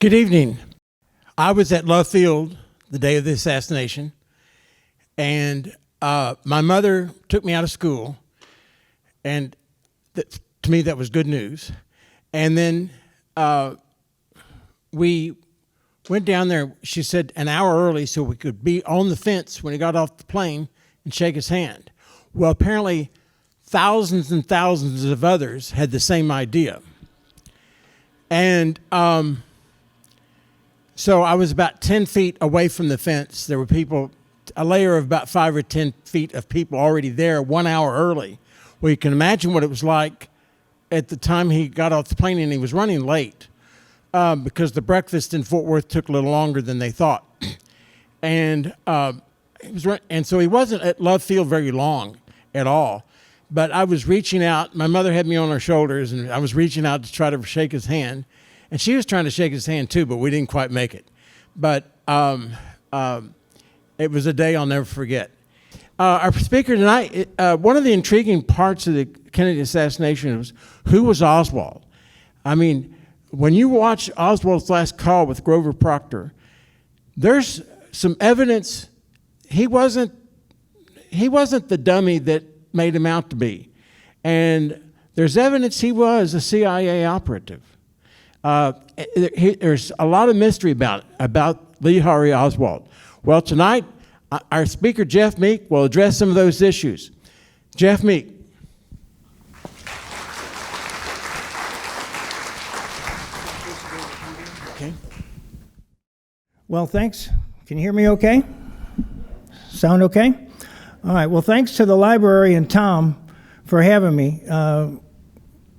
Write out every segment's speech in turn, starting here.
Good evening. I was at Love Field the day of the assassination, and my mother took me out of school, and to me that was good news. And then we went down there, she said, an hour early so we could be on the fence when he got off the plane and shake his hand. Well, apparently thousands and thousands of others had the same idea. And so I was about 10 feet away from the fence. There were people, a layer of about 5 or 10 feet of people already there 1 hour early. Well, you can imagine what it was like at the time he got off the plane, and he was running late because the breakfast in Fort Worth took a little longer than they thought. And so he wasn't at Love Field very long at all. But I was reaching out. My mother had me on her shoulders, and I was reaching out to try to shake his hand. And she was trying to shake his hand too, but we didn't quite make it. But it was a day I'll never forget. Our speaker tonight, one of the intriguing parts of the Kennedy assassination was who was Oswald. I mean, when you watch Oswald's last call with Grover Proctor, there's some evidence he wasn't the dummy that made him out to be. And there's evidence he was a CIA operative. There's a lot of mystery about Lee Harvey Oswald. Well, tonight, our speaker, Jeff Meek, will address some of those issues. Jeff Meek. Okay. Well, thanks. Can you hear me okay? Sound okay? All right. Well, thanks to the library and Tom for having me.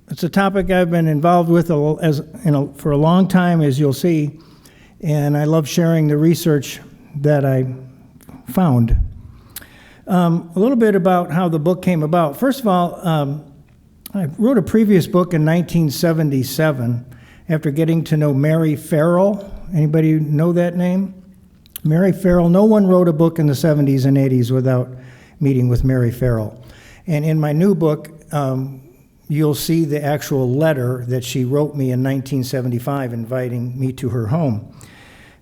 It's a topic I've been involved with for a long time, as you'll see, and I love sharing the research that I found. A little bit about how the book came about. First of all, I wrote a previous book in 1977 after getting to know Mary Farrell. Anybody know that name? Mary Farrell. No one wrote a book in the 70s and 80s without meeting with Mary Farrell. And in my new book, you'll see the actual letter that she wrote me in 1975 inviting me to her home.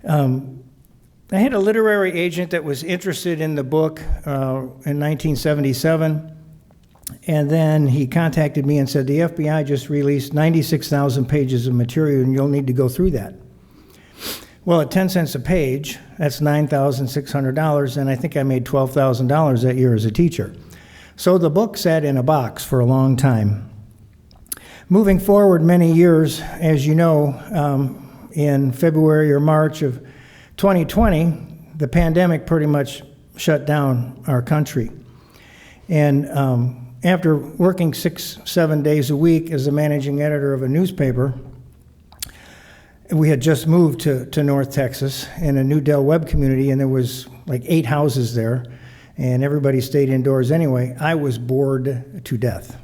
I had a literary agent that was interested in the book in 1977, and then he contacted me and said, the FBI just released 96,000 pages of material and you'll need to go through that. Well, at 10 cents a page, that's $9,600, and I think I made $12,000 that year as a teacher. So the book sat in a box for a long time. Moving forward many years, as you know, in February or March of 2020, the pandemic pretty much shut down our country. And after working 6-7 days a week as a managing editor of a newspaper, we had just moved to North Texas in a new Dell Web community, and there was like 8 houses there, and everybody stayed indoors anyway. I was bored to death.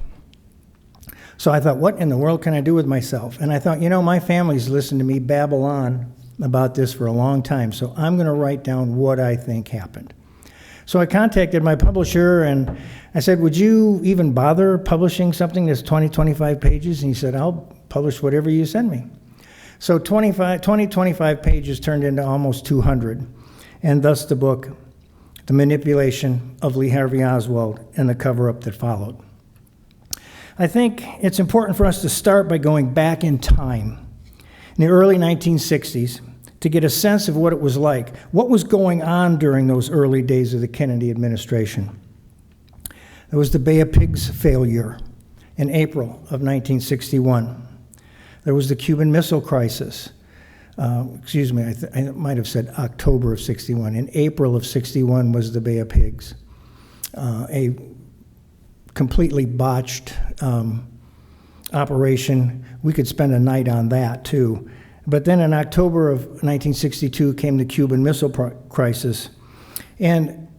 So I thought, what in the world can I do with myself? And I thought, my family's listened to me babble on about this for a long time, so I'm going to write down what I think happened. So I contacted my publisher, and I said, would you even bother publishing something that's 25 pages? And he said, I'll publish whatever you send me. So 25 pages turned into almost 200, and thus the book, The Manipulation of Lee Harvey Oswald, and the cover-up that followed. I think it's important for us to start by going back in time, in the early 1960s, to get a sense of what it was like, what was going on during those early days of the Kennedy administration. There was the Bay of Pigs failure in April of 1961. There was the Cuban Missile Crisis. I might have said October of 61. In April of 61 was the Bay of Pigs, a completely botched operation. We could spend a night on that too. But then in October of 1962 came the Cuban Missile Crisis. And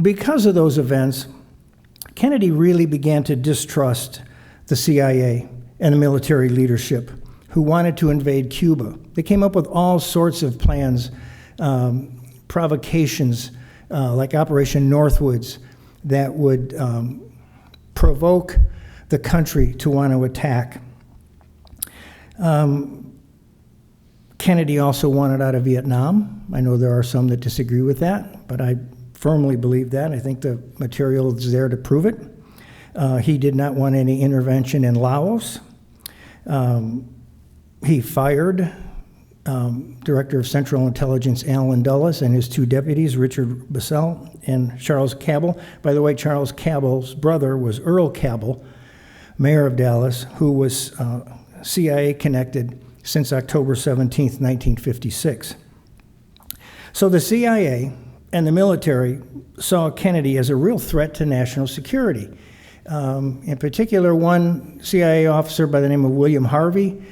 because of those events, Kennedy really began to distrust the CIA and the military leadership who wanted to invade Cuba. They came up with all sorts of plans, provocations like Operation Northwoods that would provoke the country to want to attack. Kennedy also wanted out of Vietnam. I know there are some that disagree with that, but I firmly believe that. I think the material is there to prove it. He did not want any intervention in Laos. He fired Director of Central Intelligence Alan Dulles and his two deputies, Richard Bissell and Charles Cabell. By the way, Charles Cabell's brother was Earl Cabell, mayor of Dallas, who was CIA connected since October 17, 1956. So the CIA and the military saw Kennedy as a real threat to national security. In particular, one CIA officer by the name of William Harvey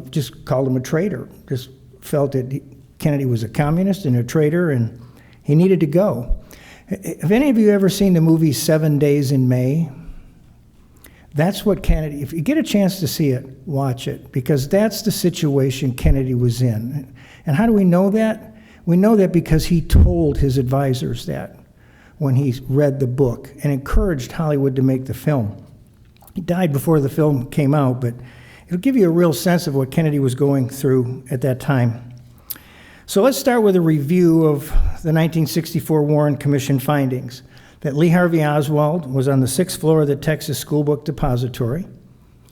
just called him a traitor, just felt that Kennedy was a communist and a traitor and he needed to go. Have any of you ever seen the movie 7 Days in May? That's what Kennedy, if you get a chance to see it, watch it, because that's the situation Kennedy was in. And how do we know that? We know that because he told his advisors that when he read the book and encouraged Hollywood to make the film. He died before the film came out, but it'll give you a real sense of what Kennedy was going through at that time. So let's start with a review of the 1964 Warren Commission findings. That Lee Harvey Oswald was on the 6th floor of the Texas School Book Depository.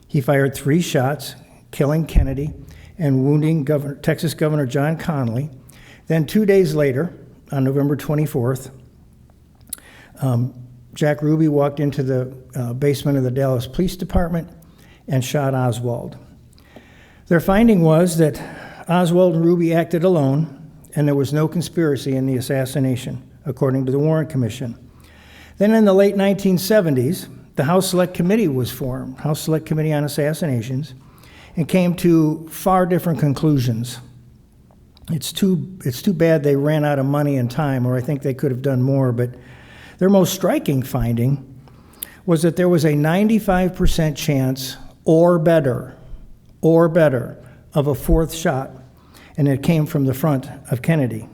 He fired 3 shots, killing Kennedy and wounding Texas Governor John Connally. Then 2 days later, on November 24th, Jack Ruby walked into the basement of the Dallas Police Department and shot Oswald. Their finding was that Oswald and Ruby acted alone, and there was no conspiracy in the assassination, according to the Warren Commission. Then in the late 1970s, the House Select Committee was formed, House Select Committee on Assassinations, and came to far different conclusions. It's too bad they ran out of money and time, or I think they could have done more, but their most striking finding was that there was a 95% chance or better of a 4th shot, and it came from the front of Kennedy.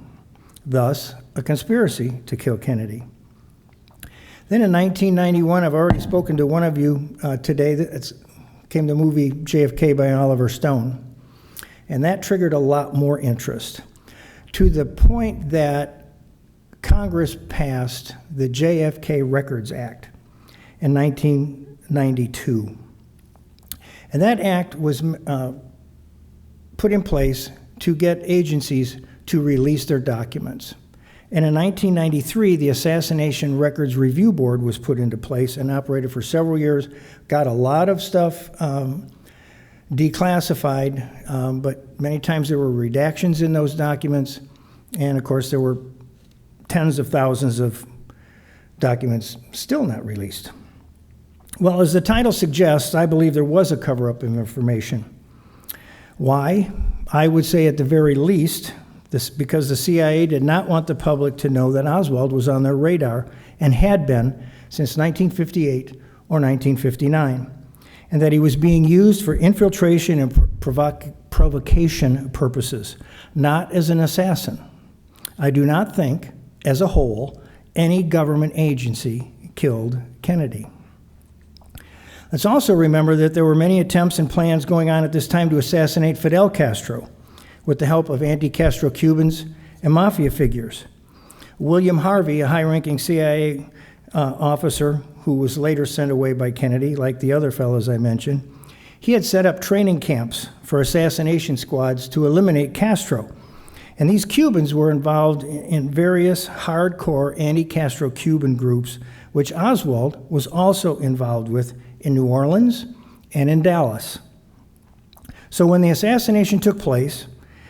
Thus, a conspiracy to kill Kennedy. Then in 1991, I've already spoken to one of you today, came the movie JFK by Oliver Stone. And that triggered a lot more interest, to the point that Congress passed the JFK Records Act in 1992. And that act was put in place to get agencies to release their documents. And in 1993, the Assassination Records Review Board was put into place and operated for several years, got a lot of stuff declassified, but many times there were redactions in those documents, and of course there were tens of thousands of documents still not released. Well, as the title suggests, I believe there was a cover-up of information. Why? I would say at the very least, because the CIA did not want the public to know that Oswald was on their radar and had been since 1958 or 1959, and that he was being used for infiltration and provocation purposes, not as an assassin. I do not think, as a whole, any government agency killed Kennedy. Let's also remember that there were many attempts and plans going on at this time to assassinate Fidel Castro with the help of anti-Castro Cubans and mafia figures. William Harvey, a high-ranking CIA officer who was later sent away by Kennedy, like the other fellows I mentioned, he had set up training camps for assassination squads to eliminate Castro. And these Cubans were involved in various hardcore anti-Castro Cuban groups, which Oswald was also involved with in New Orleans and in Dallas. So when the assassination took place,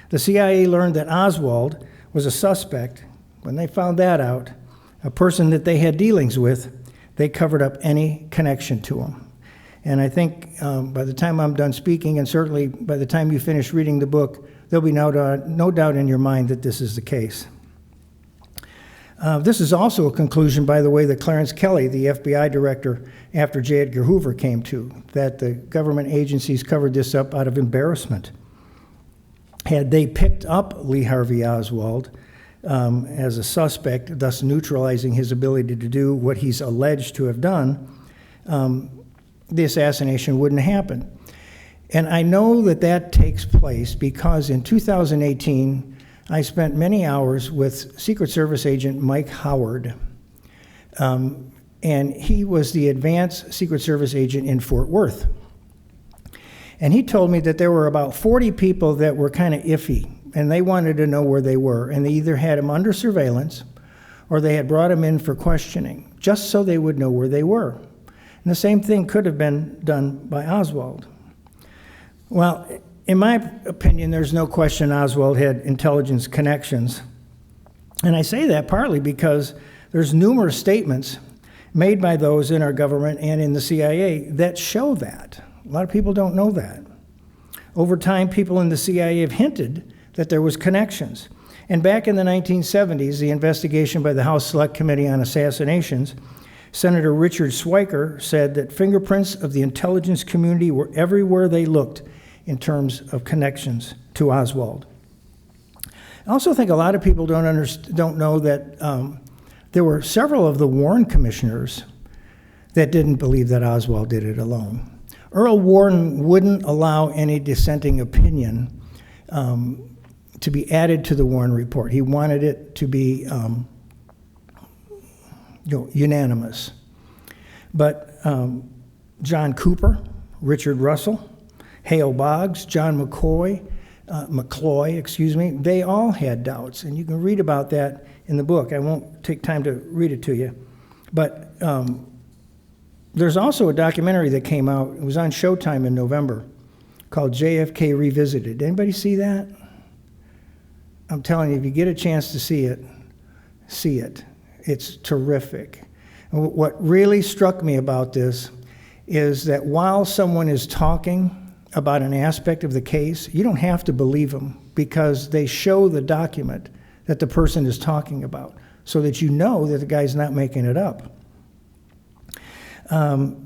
the CIA learned that Oswald was a suspect. When they found that out, a person that they had dealings with, they covered up any connection to him. And I think by the time I'm done speaking, and certainly by the time you finish reading the book, there'll be no doubt in your mind that this is the case. This is also a conclusion, by the way, that Clarence Kelly, the FBI director after J. Edgar Hoover came to, that the government agencies covered this up out of embarrassment. Had they picked up Lee Harvey Oswald as a suspect, thus neutralizing his ability to do what he's alleged to have done, the assassination wouldn't happen. And I know that that takes place because in 2018, I spent many hours with Secret Service agent Mike Howard. And he was the advanced Secret Service agent in Fort Worth. And he told me that there were about 40 people that were kind of iffy, and they wanted to know where they were. And they either had them under surveillance or they had brought them in for questioning, just so they would know where they were. And the same thing could have been done by Oswald. Well, in my opinion, there's no question Oswald had intelligence connections. And I say that partly because there's numerous statements made by those in our government and in the CIA that show that. A lot of people don't know that. Over time, people in the CIA have hinted that there was connections. And back in the 1970s, the investigation by the House Select Committee on Assassinations, Senator Richard Schweiker said that fingerprints of the intelligence community were everywhere they looked in terms of connections to Oswald. I also think a lot of people don't know that there were several of the Warren commissioners that didn't believe that Oswald did it alone. Earl Warren wouldn't allow any dissenting opinion to be added to the Warren report. He wanted it to be unanimous. But John Cooper, Richard Russell, Hale Boggs, John McCloy, they all had doubts. And you can read about that in the book. I won't take time to read it to you. But there's also a documentary that came out. It was on Showtime in November called JFK Revisited. Anybody see that? I'm telling you, if you get a chance to see it, see it. It's terrific. And what really struck me about this is that while someone is talking about an aspect of the case, you don't have to believe them because they show the document that the person is talking about so that you know that the guy's not making it up.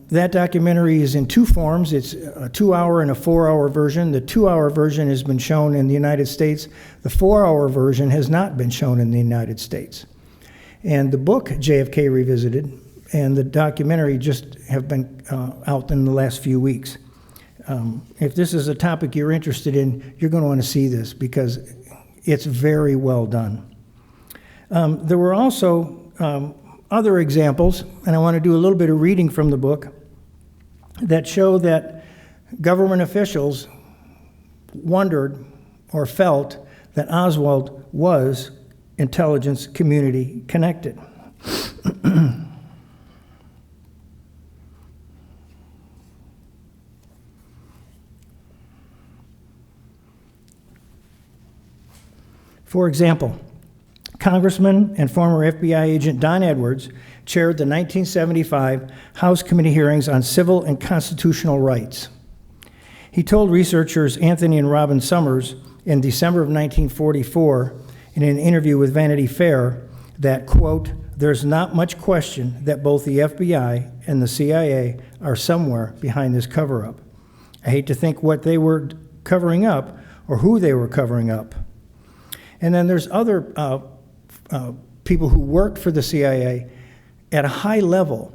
That documentary is in two forms. It's a 2-hour and a 4-hour version. The 2-hour version has been shown in the United States. The 4-hour version has not been shown in the United States. And the book, JFK Revisited, and the documentary just have been out in the last few weeks. If this is a topic you're interested in, you're going to want to see this because it's very well done. There were also other examples, and I want to do a little bit of reading from the book, that show that government officials wondered or felt that Oswald was intelligence community connected. For example, Congressman and former FBI agent Don Edwards chaired the 1975 House Committee hearings on civil and constitutional rights. He told researchers Anthony and Robin Summers in December of 1944 in an interview with Vanity Fair that, quote, "There's not much question that both the FBI and the CIA are somewhere behind this cover-up. I hate to think what they were covering up or who they were covering up." And then there's other people who worked for the CIA at a high level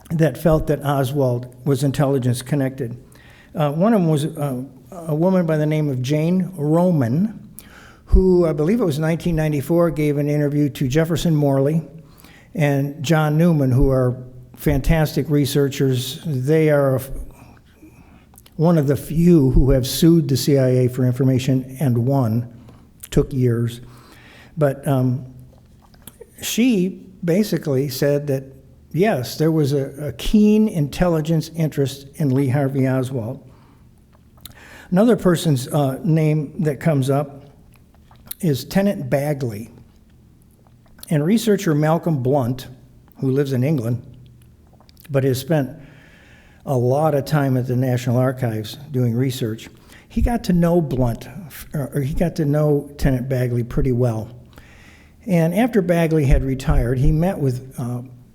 that felt that Oswald was intelligence connected. One of them was a woman by the name of Jane Roman, who I believe it was 1994 gave an interview to Jefferson Morley and John Newman, who are fantastic researchers. They are one of the few who have sued the CIA for information and won. Took years. But she basically said that, yes, there was a keen intelligence interest in Lee Harvey Oswald. Another person's name that comes up is Tenant Bagley. And researcher Malcolm Blunt, who lives in England, but has spent a lot of time at the National Archives doing research, he got to know Blunt, or he got to know Tenant Bagley pretty well. And after Bagley had retired, he met with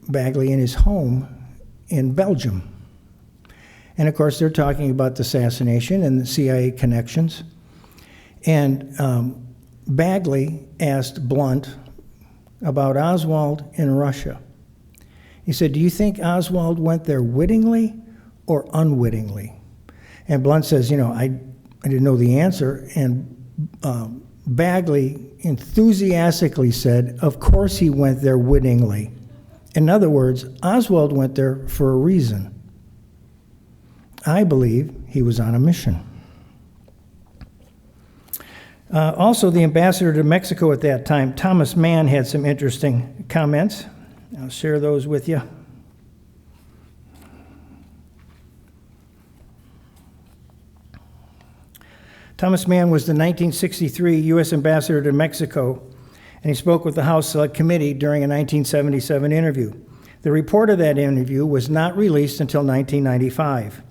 Bagley in his home in Belgium. And of course, they're talking about the assassination and the CIA connections. And Bagley asked Blunt about Oswald in Russia. He said, "Do you think Oswald went there wittingly or unwittingly?" And Blunt says, I didn't know the answer. And Bagley enthusiastically said, of course he went there wittingly. In other words, Oswald went there for a reason. I believe he was on a mission. Also, the ambassador to Mexico at that time, Thomas Mann, had some interesting comments. I'll share those with you. Thomas Mann was the 1963 U.S. ambassador to Mexico, and he spoke with the House Select Committee during a 1977 interview. The report of that interview was not released until 1995.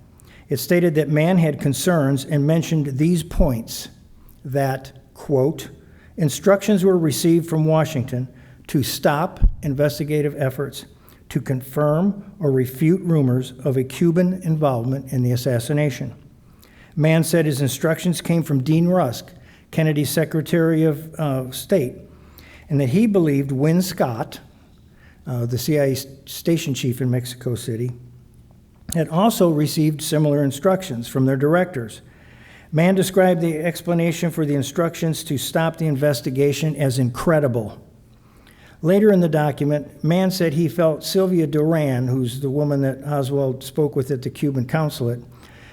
It stated that Mann had concerns and mentioned these points, that, quote, instructions were received from Washington to stop investigative efforts to confirm or refute rumors of a Cuban involvement in the assassination. Mann said his instructions came from Dean Rusk, Kennedy's Secretary of State, and that he believed Win Scott, the CIA station chief in Mexico City, had also received similar instructions from their directors. Mann described the explanation for the instructions to stop the investigation as incredible. Later in the document, Mann said he felt Sylvia Duran, who's the woman that Oswald spoke with at the Cuban consulate,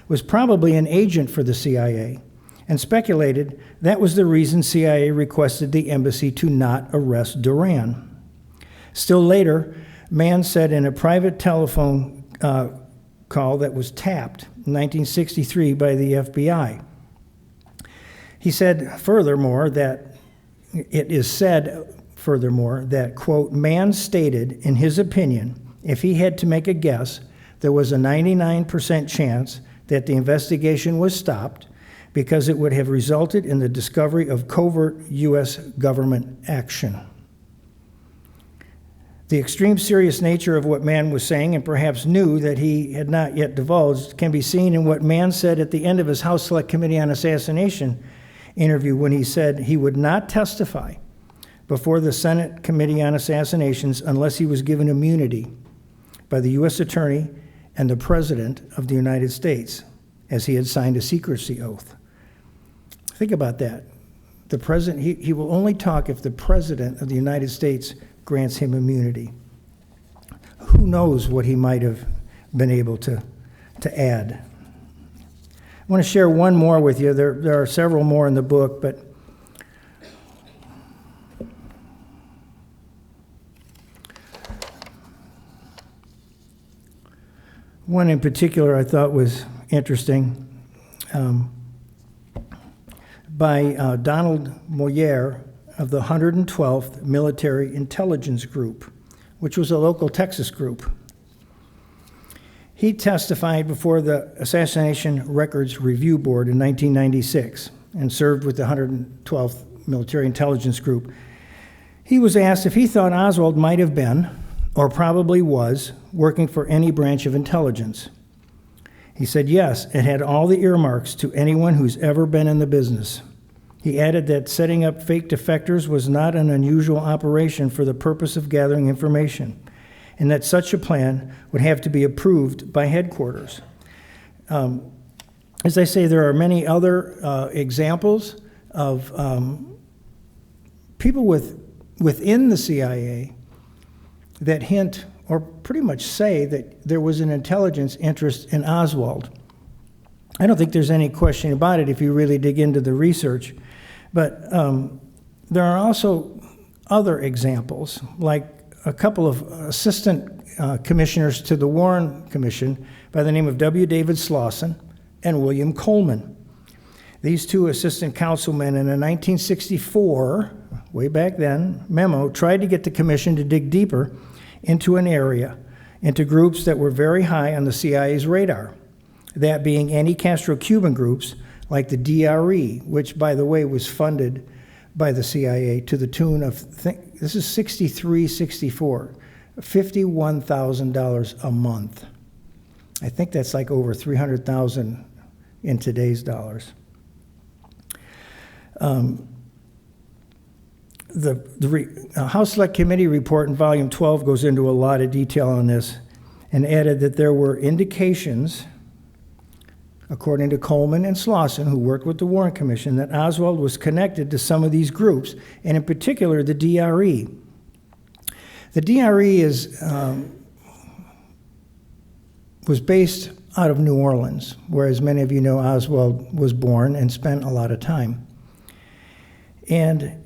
was probably an agent for the CIA, and speculated that was the reason CIA requested the embassy to not arrest Duran. Still later, Mann said in a private telephone call that was tapped in 1963 by the FBI, he said furthermore that, it is said furthermore that, quote, Mann stated in his opinion, if he had to make a guess, there was a 99% chance that the investigation was stopped because it would have resulted in the discovery of covert U.S. government action. The extreme serious nature of what Mann was saying, and perhaps knew that he had not yet divulged, can be seen in what Mann said at the end of his House Select Committee on Assassination interview when he said he would not testify before the Senate Committee on Assassinations unless he was given immunity by the U.S. Attorney and the President of the United States, as he had signed a secrecy oath. Think about that. The President, he will only talk if the President of the United States grants him immunity. Who knows what he might have been able to add. I want to share one more with you. There are several more in the book, but one in particular I thought was interesting, by Donald Moyer of the 112th Military Intelligence Group, which was a local Texas group. He testified before the Assassination Records Review Board in 1996 and served with the 112th Military Intelligence Group. He was asked if he thought Oswald might have been, or probably was, working for any branch of intelligence. He said yes, it had all the earmarks to anyone who's ever been in the business. He added that setting up fake defectors was not an unusual operation for the purpose of gathering information, and that such a plan would have to be approved by headquarters. As I say, there are many other examples of people within the CIA that hint or pretty much say that there was an intelligence interest in Oswald. I don't think there's any question about it if you really dig into the research. But there are also other examples, like a couple of assistant commissioners to the Warren Commission by the name of W. David Slauson and William Coleman. These two assistant councilmen in a 1964, way back then, memo tried to get the commission to dig deeper into an area, into groups that were very high on the CIA's radar, that being anti-Castro-Cuban groups like the DRE, which, by the way, was funded by the CIA to the tune of, this is 63, 64, $51,000 a month. I think that's like over $300,000 in today's dollars. The House Select Committee report in Volume 12 goes into a lot of detail on this and added that there were indications according to Coleman and Slauson, who worked with the Warren Commission, that Oswald was connected to some of these groups, and in particular the DRE. The DRE was based out of New Orleans, where, as many of you know, Oswald was born and spent a lot of time. And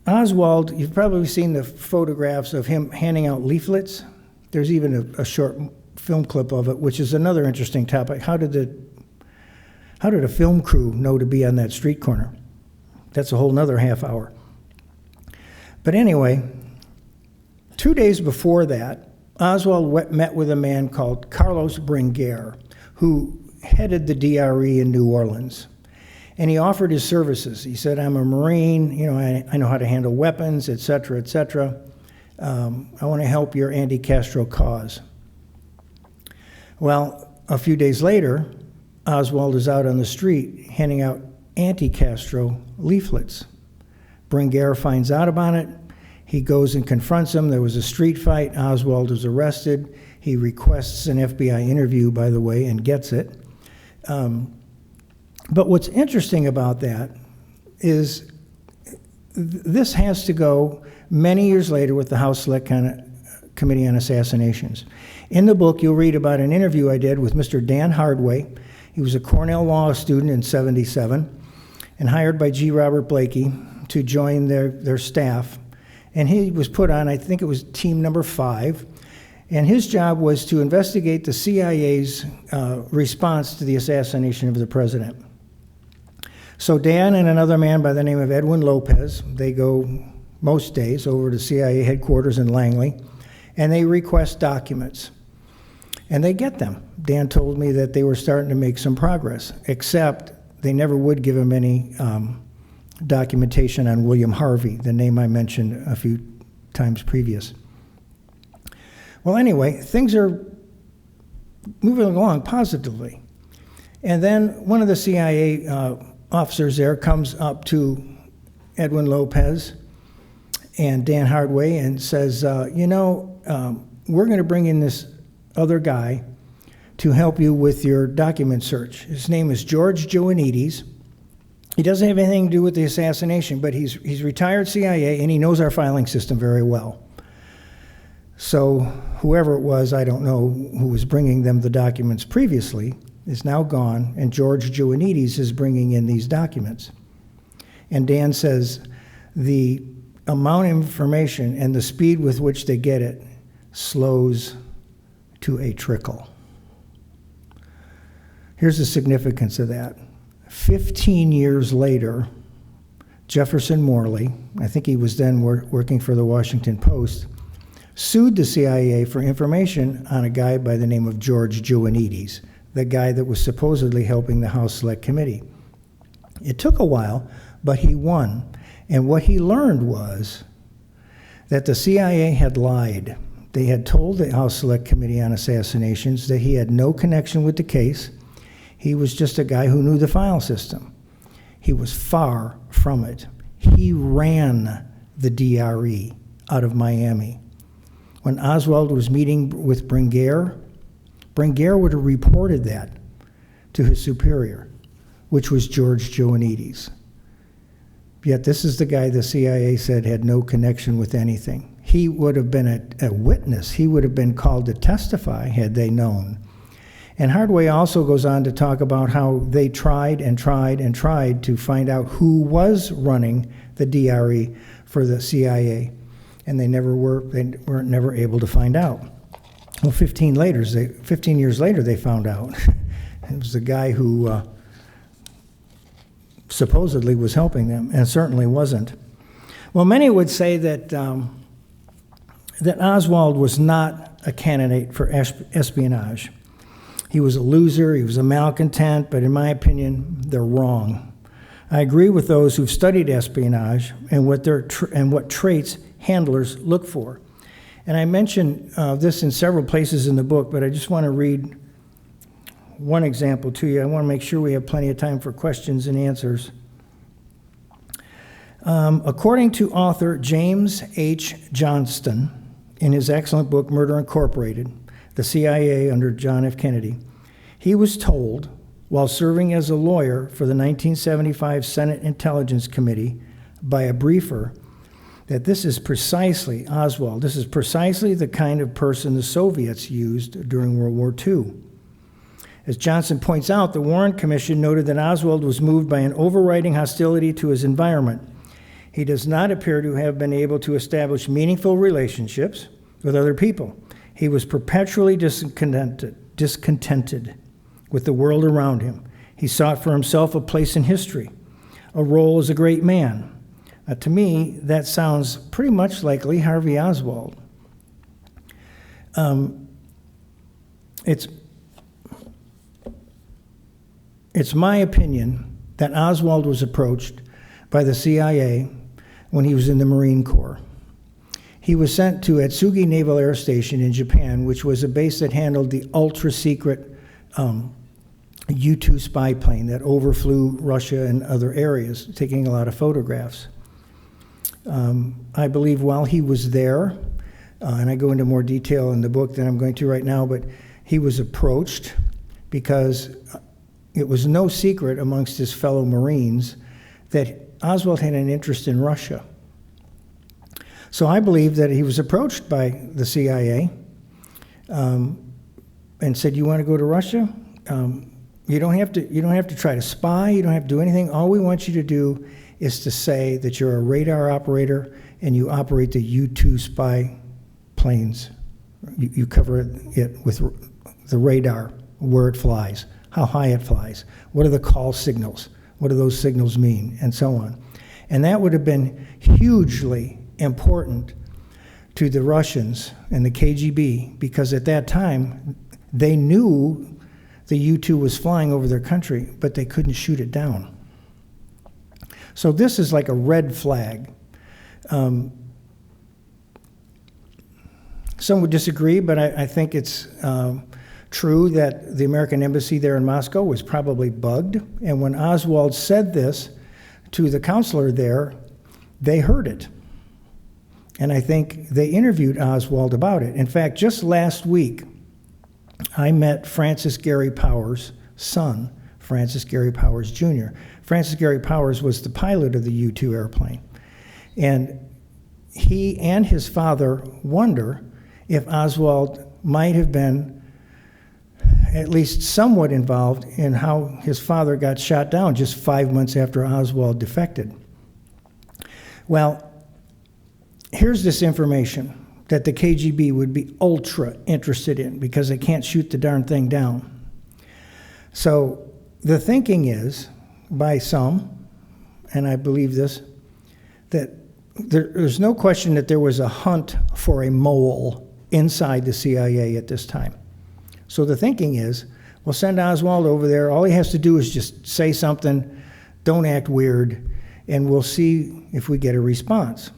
Oswald, you've probably seen the photographs of him handing out leaflets. There's even a short film clip of it, which is another interesting topic. How did a film crew know to be on that street corner? That's a whole nother half hour. But anyway, 2 days before that, Oswald met with a man called Carlos Bringuer, who headed the DRE in New Orleans. And he offered his services. He said, I'm a Marine, I know how to handle weapons, et cetera, et cetera. I want to help your anti-Castro cause. Well, a few days later, Oswald is out on the street handing out anti-Castro leaflets. Bringuer finds out about it. He goes and confronts him. There was a street fight. Oswald is arrested. He requests an FBI interview, by the way, and gets it. But what's interesting about that is this has to go many years later with the House Select Committee on Assassinations. In the book, you'll read about an interview I did with Mr. Dan Hardway. He was a Cornell Law student in '77 and hired by G. Robert Blakey to join their staff. And he was put on, I think it was team number 5, and his job was to investigate the CIA's response to the assassination of the president. So Dan and another man by the name of Edwin Lopez, they go most days over to CIA headquarters in Langley, and they request documents. And they get them. Dan told me that they were starting to make some progress, except they never would give him any documentation on William Harvey, the name I mentioned a few times previous. Well, anyway, things are moving along positively. And then one of the CIA officers there comes up to Edwin Lopez and Dan Hardway and says, we're going to bring in this other guy to help you with your document search. His name is George Joanides. He doesn't have anything to do with the assassination, but he's retired CIA, and he knows our filing system very well. So whoever it was, I don't know, who was bringing them the documents previously, is now gone, and George Joanides is bringing in these documents. And Dan says the amount of information and the speed with which they get it slows to a trickle. Here's the significance of that. 15 years later, Jefferson Morley, I think he was then working for the Washington Post, sued the CIA for information on a guy by the name of George Joanides, the guy that was supposedly helping the House Select Committee. It took a while, but he won. And what he learned was that the CIA had lied. They had told the House Select Committee on Assassinations that he had no connection with the case. He was just a guy who knew the file system. He was far from it. He ran the DRE out of Miami. When Oswald was meeting with Bringuer would have reported that to his superior, which was George Joanides. Yet this is the guy the CIA said had no connection with anything. He would have been a witness. He would have been called to testify had they known. And Hardway also goes on to talk about how they tried and tried and tried to find out who was running the DRE for the CIA, and they weren't never able to find out. Well, 15 years later, they found out. It was the guy who supposedly was helping them, and certainly wasn't. Well, many would say that that Oswald was not a candidate for espionage. He was a loser, he was a malcontent, but in my opinion, they're wrong. I agree with those who've studied espionage and what traits handlers look for. And I mention this in several places in the book, but I just want to read one example to you. I want to make sure we have plenty of time for questions and answers. According to author James H. Johnston, in his excellent book, Murder Incorporated, the CIA under John F. Kennedy. He was told, while serving as a lawyer for the 1975 Senate Intelligence Committee by a briefer, that this is precisely, Oswald, this is precisely the kind of person the Soviets used during World War II. As Johnson points out, the Warren Commission noted that Oswald was moved by an overriding hostility to his environment. He does not appear to have been able to establish meaningful relationships with other people. He was perpetually discontented with the world around him. He sought for himself a place in history, a role as a great man. To me, that sounds pretty much like Lee Harvey Oswald. It's my opinion that Oswald was approached by the CIA when he was in the Marine Corps. He was sent to Atsugi Naval Air Station in Japan, which was a base that handled the ultra-secret U-2 spy plane that overflew Russia and other areas, taking a lot of photographs. I believe while he was there, and I go into more detail in the book than I'm going to right now, but he was approached because it was no secret amongst his fellow Marines that Oswald had an interest in Russia. So I believe that he was approached by the CIA and said, "You want to go to Russia? You don't have to try to spy. You don't have to do anything. All we want you to do is to say that you're a radar operator and you operate the U-2 spy planes. You cover it with the radar, where it flies, how high it flies, what are the call signals, what do those signals mean, and so on." And that would have been hugely important to the Russians and the KGB, because at that time they knew the U-2 was flying over their country, but they couldn't shoot it down. So this is like a red flag. Some would disagree, but I think it's true that the American embassy there in Moscow was probably bugged. And when Oswald said this to the counselor there, they heard it. And I think they interviewed Oswald about it. In fact, just last week, I met Francis Gary Powers' son, Francis Gary Powers Jr. Francis Gary Powers was the pilot of the U-2 airplane. And he and his father wonder if Oswald might have been at least somewhat involved in how his father got shot down just 5 months after Oswald defected. Well, here's this information that the KGB would be ultra interested in because they can't shoot the darn thing down. So the thinking is, by some, and I believe this, that there's no question that there was a hunt for a mole inside the CIA at this time. So the thinking is, we'll send Oswald over there. All he has to do is just say something, don't act weird, and we'll see if we get a response.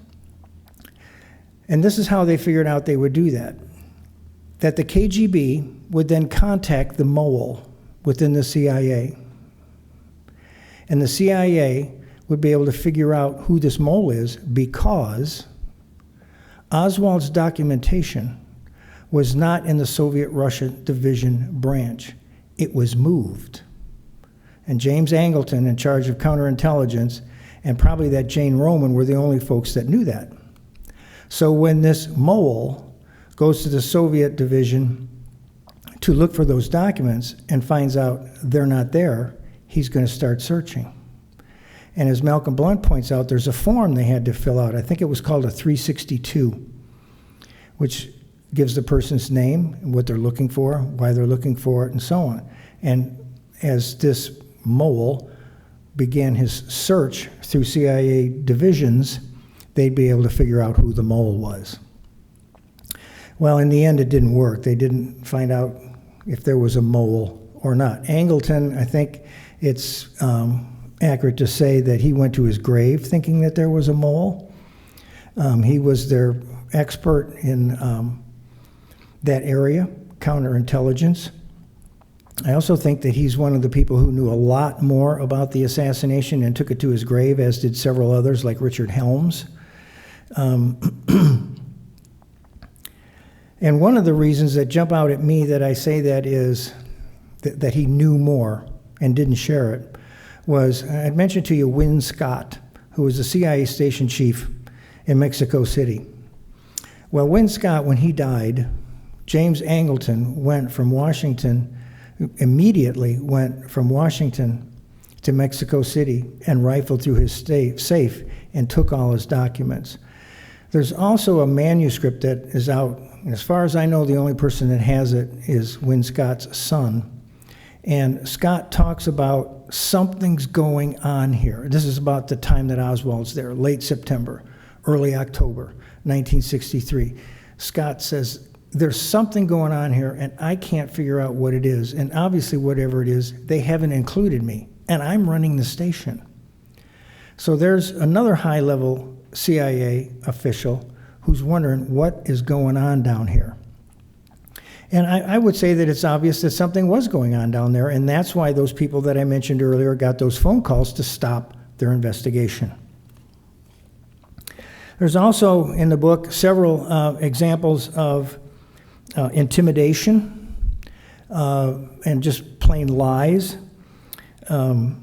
And this is how they figured out they would do that. That the KGB would then contact the mole within the CIA. And the CIA would be able to figure out who this mole is because Oswald's documentation was not in the Soviet Russia Division branch. It was moved. And James Angleton, in charge of counterintelligence, and probably that Jane Roman were the only folks that knew that. So when this mole goes to the Soviet division to look for those documents and finds out they're not there, he's going to start searching. And as Malcolm Blunt points out, there's a form they had to fill out. I think it was called a 362, which gives the person's name, what they're looking for, why they're looking for it, and so on. And as this mole began his search through CIA divisions, they'd be able to figure out who the mole was. Well, in the end, it didn't work. They didn't find out if there was a mole or not. Angleton, I think it's accurate to say that he went to his grave thinking that there was a mole. He was their expert in that area, counterintelligence. I also think that he's one of the people who knew a lot more about the assassination and took it to his grave, as did several others, like Richard Helms. And one of the reasons that jump out at me that I say that is that he knew more and didn't share it was, I'd mentioned to you Win Scott, who was the CIA station chief in Mexico City. Well, Win Scott, when he died, James Angleton immediately went from Washington to Mexico City and rifled through his safe and took all his documents. There's also a manuscript that is out. As far as I know, the only person that has it is Win Scott's son. And Scott talks about something's going on here. This is about the time that Oswald's there, late September, early October, 1963. Scott says, there's something going on here, and I can't figure out what it is. And obviously, whatever it is, they haven't included me, and I'm running the station. So there's another high-level CIA official who's wondering what is going on down here. And I would say that it's obvious that something was going on down there, and that's why those people that I mentioned earlier got those phone calls to stop their investigation. There's also in the book several examples of intimidation and just plain lies and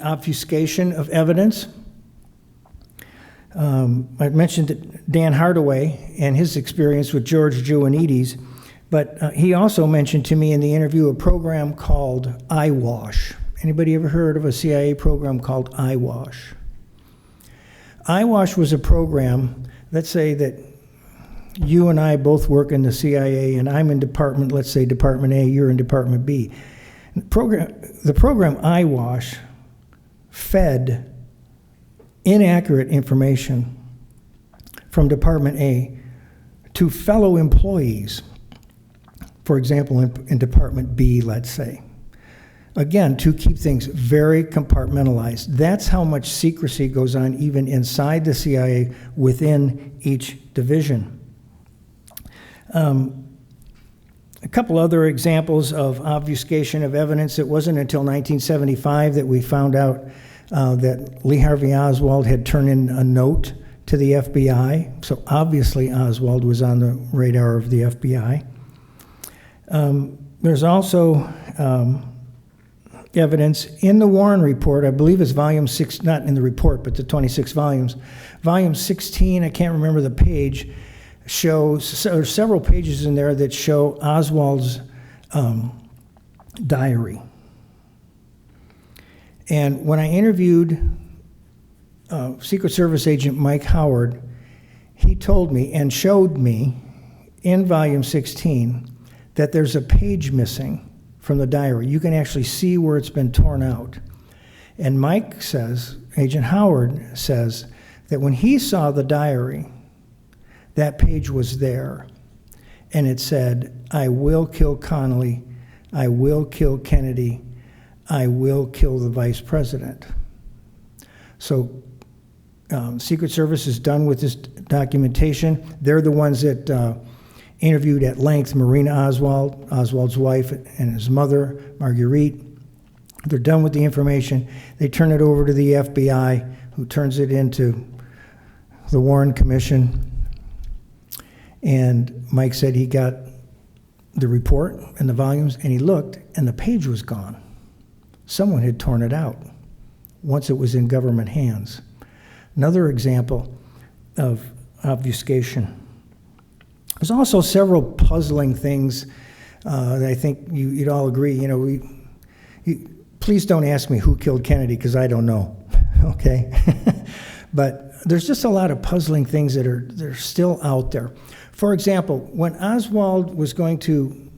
obfuscation of evidence. I mentioned Dan Hardaway and his experience with George Ioannidis, but he also mentioned to me in the interview a program called IWASH. Anybody ever heard of a CIA program called IWASH? IWASH was a program, let's say that you and I both work in the CIA and I'm in department, let's say Department A, you're in Department B. The program IWASH fed inaccurate information from Department A to fellow employees, for example, in Department B, let's say. Again, to keep things very compartmentalized. That's how much secrecy goes on even inside the CIA within each division. A couple other examples of obfuscation of evidence. It wasn't until 1975 that we found out that Lee Harvey Oswald had turned in a note to the FBI. So obviously Oswald was on the radar of the FBI. There's also evidence in the Warren Report, I believe it's volume 6, not in the report, but the 26 volumes. Volume 16, I can't remember the page, shows, there's several pages in there that show Oswald's diary. And when I interviewed Secret Service agent Mike Howard, he told me and showed me in volume 16 that there's a page missing from the diary. You can actually see where it's been torn out. And Mike says, Agent Howard says, that when he saw the diary, that page was there. And it said, I will kill Connally, I will kill Kennedy, I will kill the vice president. So Secret Service is done with this documentation. They're the ones that interviewed at length Marina Oswald, Oswald's wife, and his mother, Marguerite. They're done with the information. They turn it over to the FBI, who turns it into the Warren Commission. And Mike said he got the report and the volumes, and he looked, and the page was gone. Someone had torn it out once it was in government hands. Another example of obfuscation. There's also several puzzling things that I think you'd all agree. You know, please don't ask me who killed Kennedy, because I don't know, okay? But there's just a lot of puzzling things that are still out there. For example, when Oswald was going to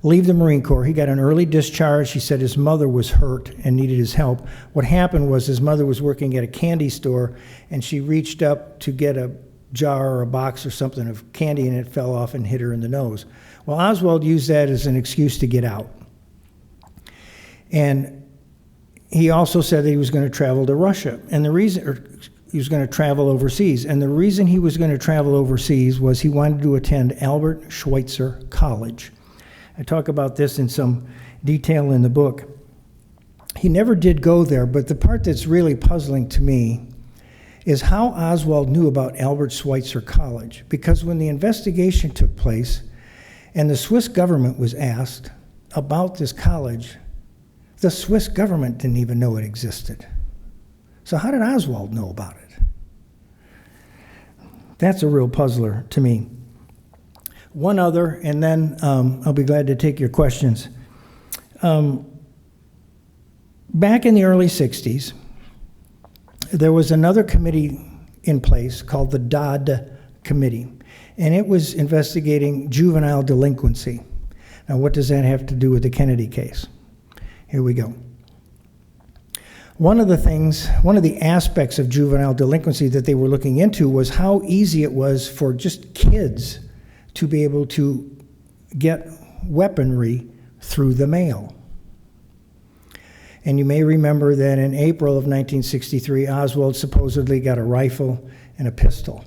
leave the Marine Corps, he got an early discharge. He said his mother was hurt and needed his help. What happened was his mother was working at a candy store, and she reached up to get a jar or a box or something of candy, and it fell off and hit her in the nose. Well, Oswald used that as an excuse to get out. And he also said that he was going to travel to Russia, and the reason, or he was going to travel overseas. And the reason he was going to travel overseas was he wanted to attend Albert Schweitzer College. I talk about this in some detail in the book. He never did go there, but the part that's really puzzling to me is how Oswald knew about Albert Schweitzer College. Because when the investigation took place and the Swiss government was asked about this college, the Swiss government didn't even know it existed. So how did Oswald know about it? That's a real puzzler to me. One other, and then I'll be glad to take your questions. Back in the early 60s, there was another committee in place called the Dodd Committee, and it was investigating juvenile delinquency. Now, what does that have to do with the Kennedy case? Here we go. One of the aspects of juvenile delinquency that they were looking into was how easy it was for just kids to be able to get weaponry through the mail. And you may remember that in April of 1963, Oswald supposedly got a rifle and a pistol.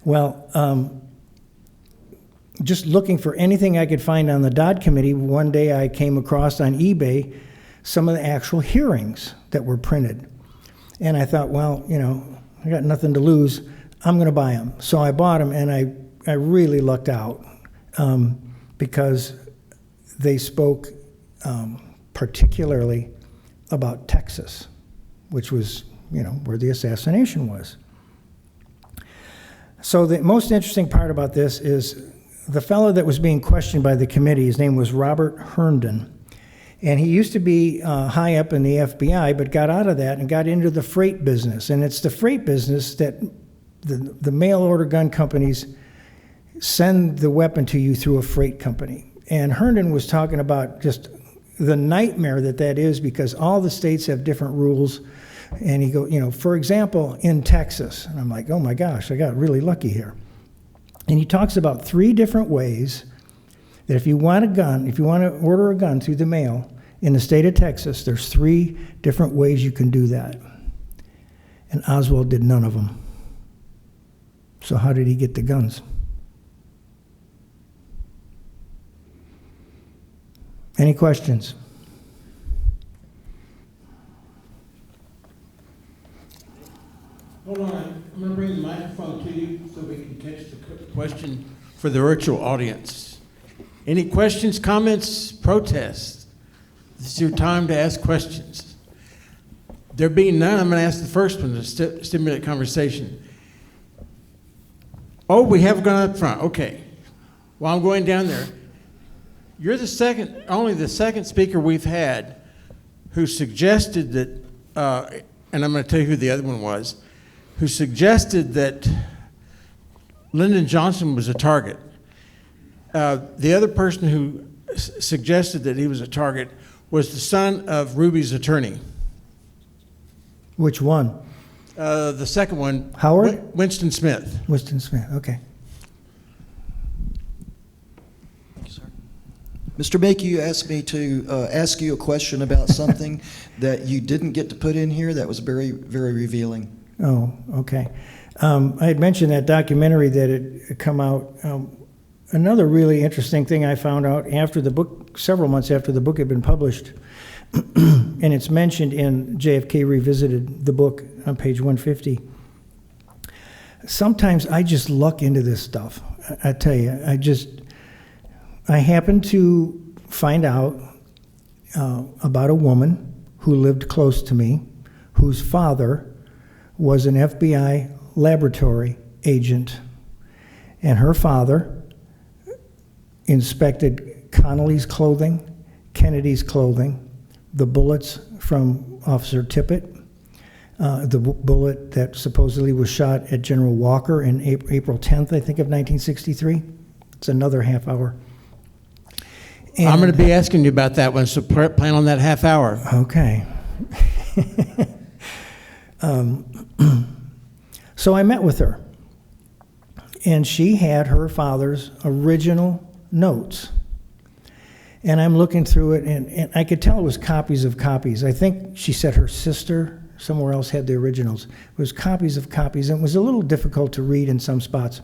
Well, just looking for anything I could find on the Dodd Committee, one day I came across on eBay some of the actual hearings that were printed. And I thought, well, you know, I got nothing to lose. I'm going to buy them. So I bought them, and I really lucked out because they spoke particularly about Texas, which was, you know, where the assassination was. So the most interesting part about this is the fellow that was being questioned by the committee, his name was Robert Herndon. And he used to be high up in the FBI, but got out of that and got into the freight business. And it's the freight business that the mail order gun companies send the weapon to you through a freight company. And Herndon was talking about just the nightmare that is, because all the states have different rules. And he goes, you know, for example, in Texas, and I'm like, oh my gosh, I got really lucky here. And he talks about 3 different ways that if you want a gun, if you want to order a gun through the mail in the state of Texas, there's 3 different ways you can do that. And Oswald did none of them. So how did he get the guns? Any questions? Hold on, I'm going to bring the microphone to you so we can catch the question for the virtual audience. Any questions, comments, protests? This is your time to ask questions. There being none, I'm going to ask the first one to stimulate conversation. Oh, we have gone up front. Okay. While I'm going down there, you're only the second speaker we've had who suggested that, and I'm going to tell you who the other one was, who suggested that Lyndon Johnson was a target. The other person who suggested that he was a target was the son of Ruby's attorney. Which one? The second one. Howard? Winston Smith. Winston Smith, okay. Mr. Mackey, you asked me to ask you a question about something that you didn't get to put in here that was very, very revealing. Oh, okay. I had mentioned that documentary that had come out. Another really interesting thing I found out after the book, several months after the book had been published, and it's mentioned in JFK Revisited, the book on page 150. Sometimes I just luck into this stuff. I tell you, I happened to find out about a woman who lived close to me, whose father was an FBI laboratory agent, and her father inspected Connolly's clothing, Kennedy's clothing, the bullets from Officer Tippit, the bullet that supposedly was shot at General Walker in April 10th, I think, of 1963. It's another half hour. And I'm going to be asking you about that one, so plan on that half hour. Okay. So I met with her, and she had her father's original notes. And I'm looking through it, and I could tell it was copies of copies. I think she said her sister somewhere else had the originals. It was copies of copies, and it was a little difficult to read in some spots.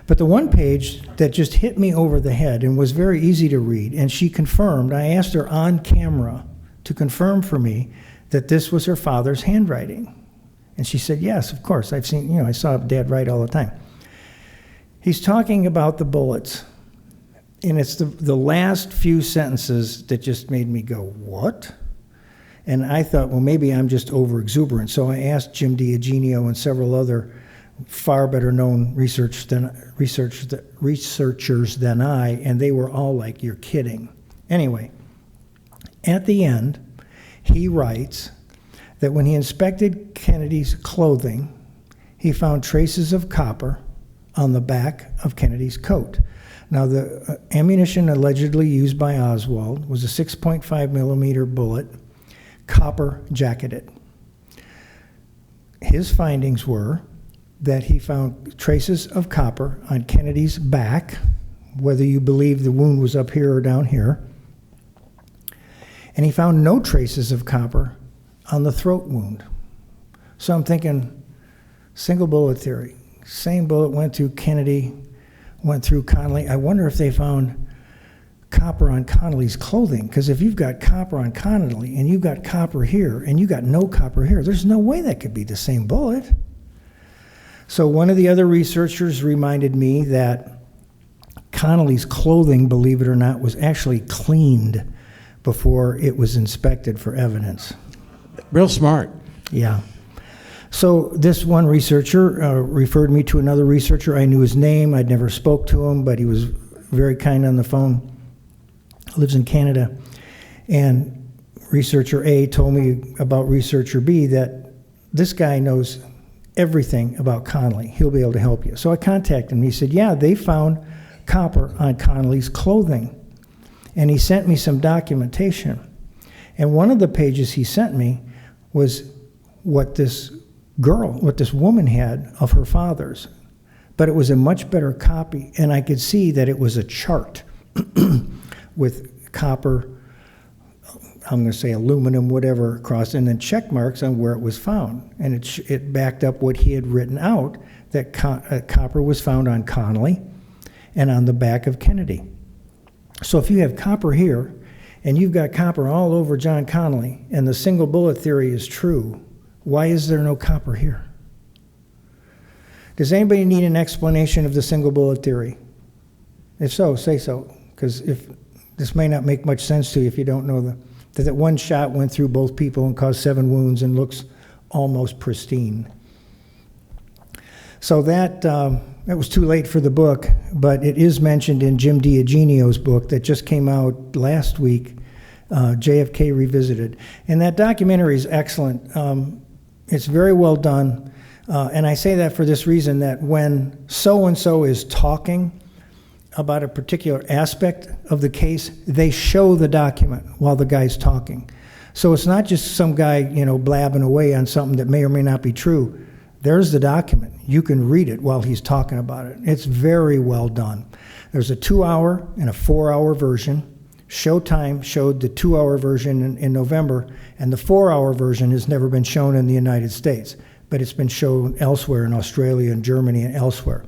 But the one page that just hit me over the head and was very easy to read, and she confirmed, I asked her on camera to confirm for me that this was her father's handwriting. And she said, yes, of course. I've seen, I saw Dad write all the time. He's talking about the bullets. And it's the last few sentences that just made me go, what? And I thought, well, maybe I'm just over exuberant. So I asked Jim D'Eugenio and several other far better known researchers than I, and they were all like, you're kidding. Anyway, at the end, he writes that when he inspected Kennedy's clothing, he found traces of copper on the back of Kennedy's coat. Now, the ammunition allegedly used by Oswald was a 6.5 millimeter bullet, copper jacketed. His findings were that he found traces of copper on Kennedy's back, whether you believe the wound was up here or down here, and he found no traces of copper on the throat wound. So I'm thinking, single bullet theory. Same bullet went through Kennedy, went through Connally. I wonder if they found copper on Connally's clothing, because if you've got copper on Connally and you've got copper here and you got no copper here, there's no way that could be the same bullet. So one of the other researchers reminded me that Connally's clothing, believe it or not, was actually cleaned before it was inspected for evidence. Real smart. Yeah. So this one researcher referred me to another researcher. I knew his name. I'd never spoke to him, but he was very kind on the phone. Lives in Canada. And researcher A told me about researcher B that this guy knows everything about Connally. He'll be able to help you. So I contacted him. He said, yeah, they found copper on Connally's clothing. And he sent me some documentation. And one of the pages he sent me was what this woman had of her father's. But it was a much better copy, and I could see that it was a chart with copper, I'm going to say aluminum, whatever, across, and then check marks on where it was found. And it backed up what he had written out, that copper was found on Connally and on the back of Kennedy. So if you have copper here, and you've got copper all over John Connally, and the single bullet theory is true, why is there no copper here? Does anybody need an explanation of the single bullet theory? If so, say so, because if this may not make much sense to you if you don't know that one shot went through both people and caused 7 wounds and looks almost pristine. So that was too late for the book, but it is mentioned in Jim D'Eugenio's book that just came out last week, JFK Revisited. And that documentary is excellent. It's very well done. And I say that for this reason, that when so-and-so is talking about a particular aspect of the case, they show the document while the guy's talking. So it's not just some guy, blabbing away on something that may or may not be true. There's the document. You can read it while he's talking about it. It's very well done. There's a 2-hour and a 4-hour version. Showtime showed the 2-hour version in November, and the 4-hour version has never been shown in the United States, but it's been shown elsewhere in Australia and Germany and elsewhere.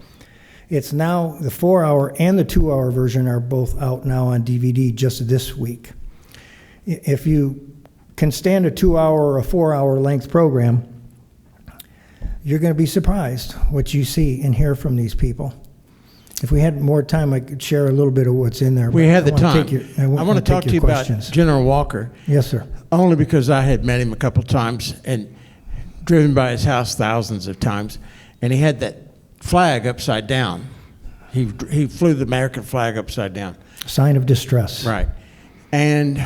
It's now, the 4-hour and the 2-hour version are both out now on DVD just this week. If you can stand a 2-hour or a 4-hour length program, you're going to be surprised what you see and hear from these people. If we had more time, I could share a little bit of what's in there. We had the time. I want to talk to you about General Walker. Yes, sir. Only because I had met him a couple times and driven by his house thousands of times, and he had that flag upside down. He flew the American flag upside down. Sign of distress. Right. And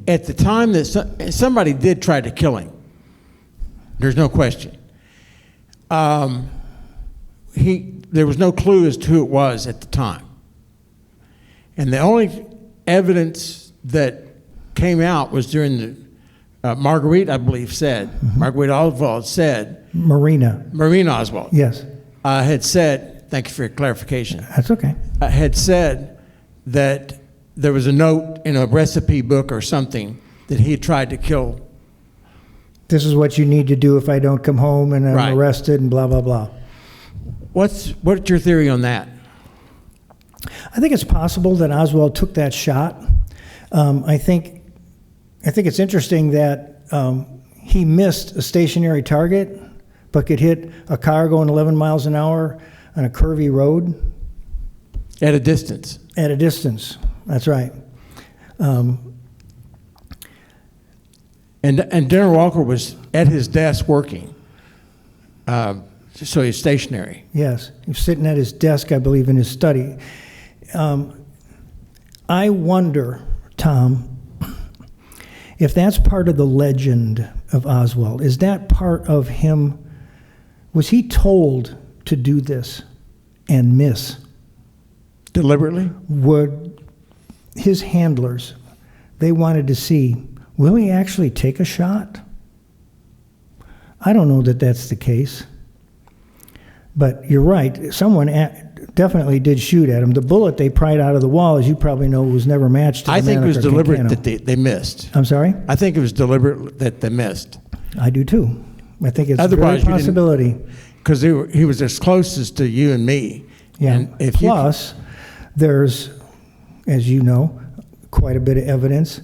at the time that somebody did try to kill him, there's no question. There was no clue as to who it was at the time. And the only evidence that came out was during the Marguerite, I believe, said, Marguerite Oswald said, Marina Oswald. Yes. Had said, thank you for your clarification. That's okay. Had said that there was a note in a recipe book or something that he had tried to kill. This is what you need to do if I don't come home and I'm arrested and blah, blah, blah. What's your theory on that? I think it's possible that Oswald took that shot. I think I think it's interesting that he missed a stationary target, but could hit a car going 11 miles an hour on a curvy road At a distance. at a distance. That's right. And General Walker was at his desk working. So he's stationary. Yes, he was sitting at his desk, I believe, in his study. I wonder, Tom, if that's part of the legend of Oswald. Is that part of him? Was he told to do this and miss? Deliberately? Would his handlers, they wanted to see, will he actually take a shot? I don't know that that's the case. But you're right, someone definitely did shoot at him. The bullet they pried out of the wall, as you probably know, was never matched to the I think it was Mannlicher deliberate Quintana. that they missed. I'm sorry? I think it was deliberate that they missed. I do too. I think it's a Otherwise, very you didn't- possibility. Because he was as closest to you and me. Yeah. And if Plus, there's, as you know, quite a bit of evidence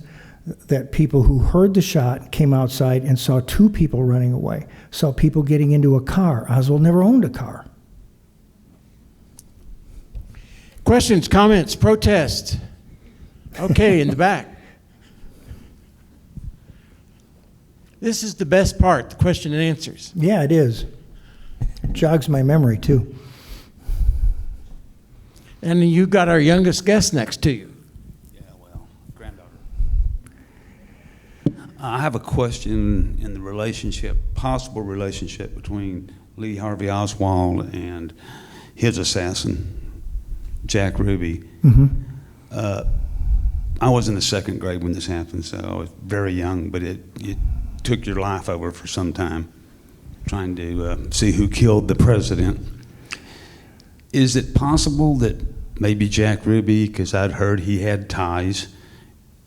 that people who heard the shot came outside and saw two people running away, saw people getting into a car. Oswald never owned a car. Questions, comments, protest? Okay, in the back. This is the best part, the question and answers. Yeah, it is. Jogs my memory, too. And you got our youngest guest next to you. Yeah, well, granddaughter. I have a question in the relationship, possible relationship between Lee Harvey Oswald and his assassin, Jack Ruby. I was in the second grade when this happened, so I was very young, but it took your life over for some time, trying to see who killed the president. Is it possible that maybe Jack Ruby, because I'd heard he had ties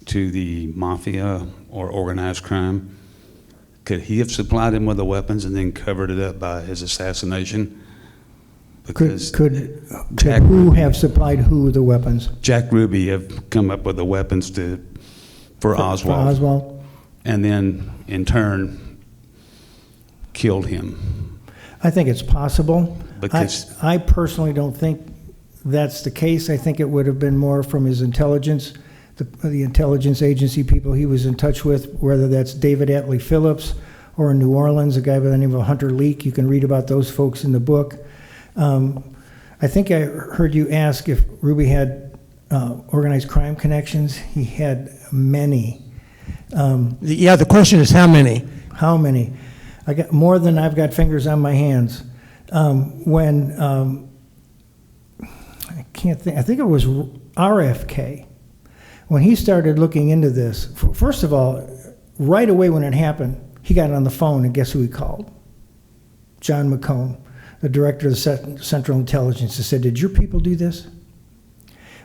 to the mafia or organized crime, could he have supplied him with the weapons and then covered it up by his assassination? Because Could Jack who Ruby- have supplied who the weapons? Jack Ruby have come up with the weapons for Oswald, For Oswald? and then in turn killed him. I think it's possible. Because- I personally don't think that's the case. I think it would have been more from his intelligence, the intelligence agency people he was in touch with, whether that's David Atlee Phillips or in New Orleans, a guy by the name of Hunter Leak. You can read about those folks in the book. I think I heard you ask if Ruby had organized crime connections. He had many. Yeah, the question is how many? How many? I got more than I've got fingers on my hands. I can't think, I think it was RFK, when he started looking into this, first of all, right away when it happened, he got on the phone and guess who he called? John McCone, the director of the Central Intelligence, and said, "Did your people do this?"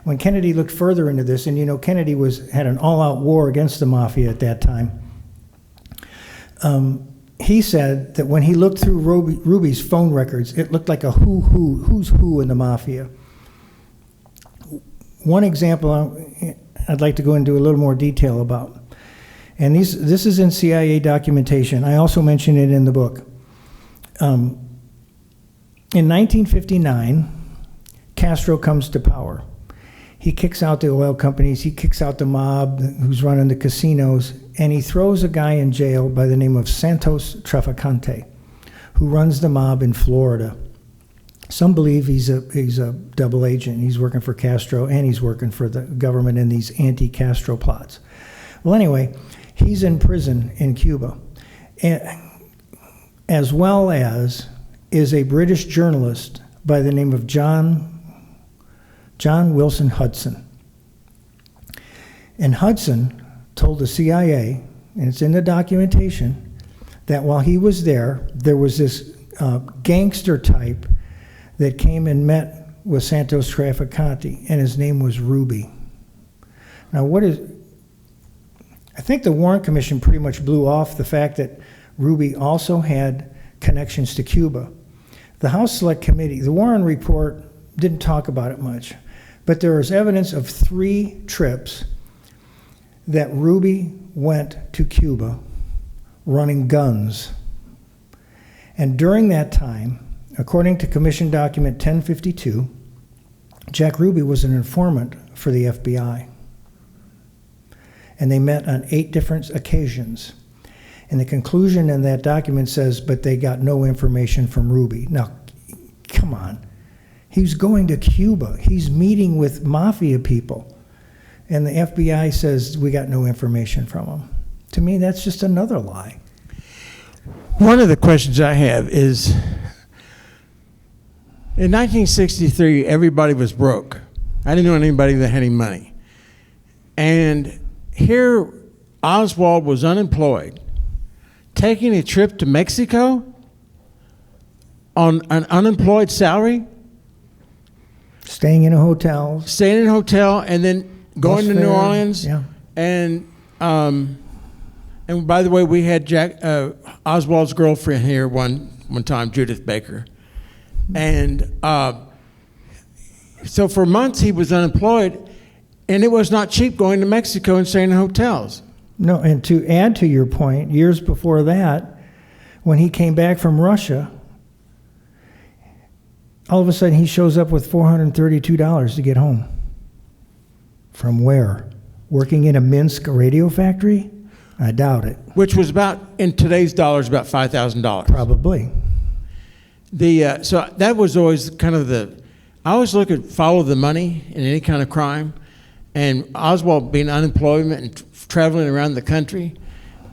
When Kennedy looked further into this, and you know Kennedy had an all-out war against the mafia at that time, he said that when he looked through Ruby's phone records, it looked like a who's who in the mafia. One example I'd like to go into a little more detail about, and this is in CIA documentation. I also mention it in the book. In 1959, Castro comes to power. He kicks out the oil companies, he kicks out the mob who's running the casinos, and he throws a guy in jail by the name of Santos Trafficante, who runs the mob in Florida. Some believe he's a double agent. He's working for Castro and he's working for the government in these anti-Castro plots. Well, anyway, he's in prison in Cuba, as well as is a British journalist by the name of John Wilson Hudson. And Hudson told the CIA, and it's in the documentation, that while he was there was this gangster type that came and met with Santos Trafficante, and his name was Ruby. Now, I think the Warren Commission pretty much blew off the fact that Ruby also had connections to Cuba. The House Select Committee, the Warren Report didn't talk about it much, but there is evidence of 3 trips that Ruby went to Cuba running guns. And during that time, according to Commission Document 1052, Jack Ruby was an informant for the FBI. And they met on 8 different occasions. And the conclusion in that document says, but they got no information from Ruby. Now, come on. He's going to Cuba. He's meeting with mafia people. And the FBI says, we got no information from him. To me, that's just another lie. One of the questions I have is, in 1963, everybody was broke. I didn't know anybody that had any money. And here, Oswald was unemployed, taking a trip to Mexico on an unemployed salary, Staying in a hotel. staying in a hotel, and then going to bus New fare, Orleans. Yeah. And by the way, we had Oswald's girlfriend here one time, Judith Baker. And so for months he was unemployed, and it was not cheap going to Mexico and staying in hotels. No, and to add to your point, years before that, when he came back from Russia, all of a sudden he shows up with $432 to get home. From where? Working in a Minsk radio factory? I doubt it. Which was about, in today's dollars, about $5,000. Probably. So that was always kind of I always follow the money in any kind of crime. And Oswald being unemployed and traveling around the country,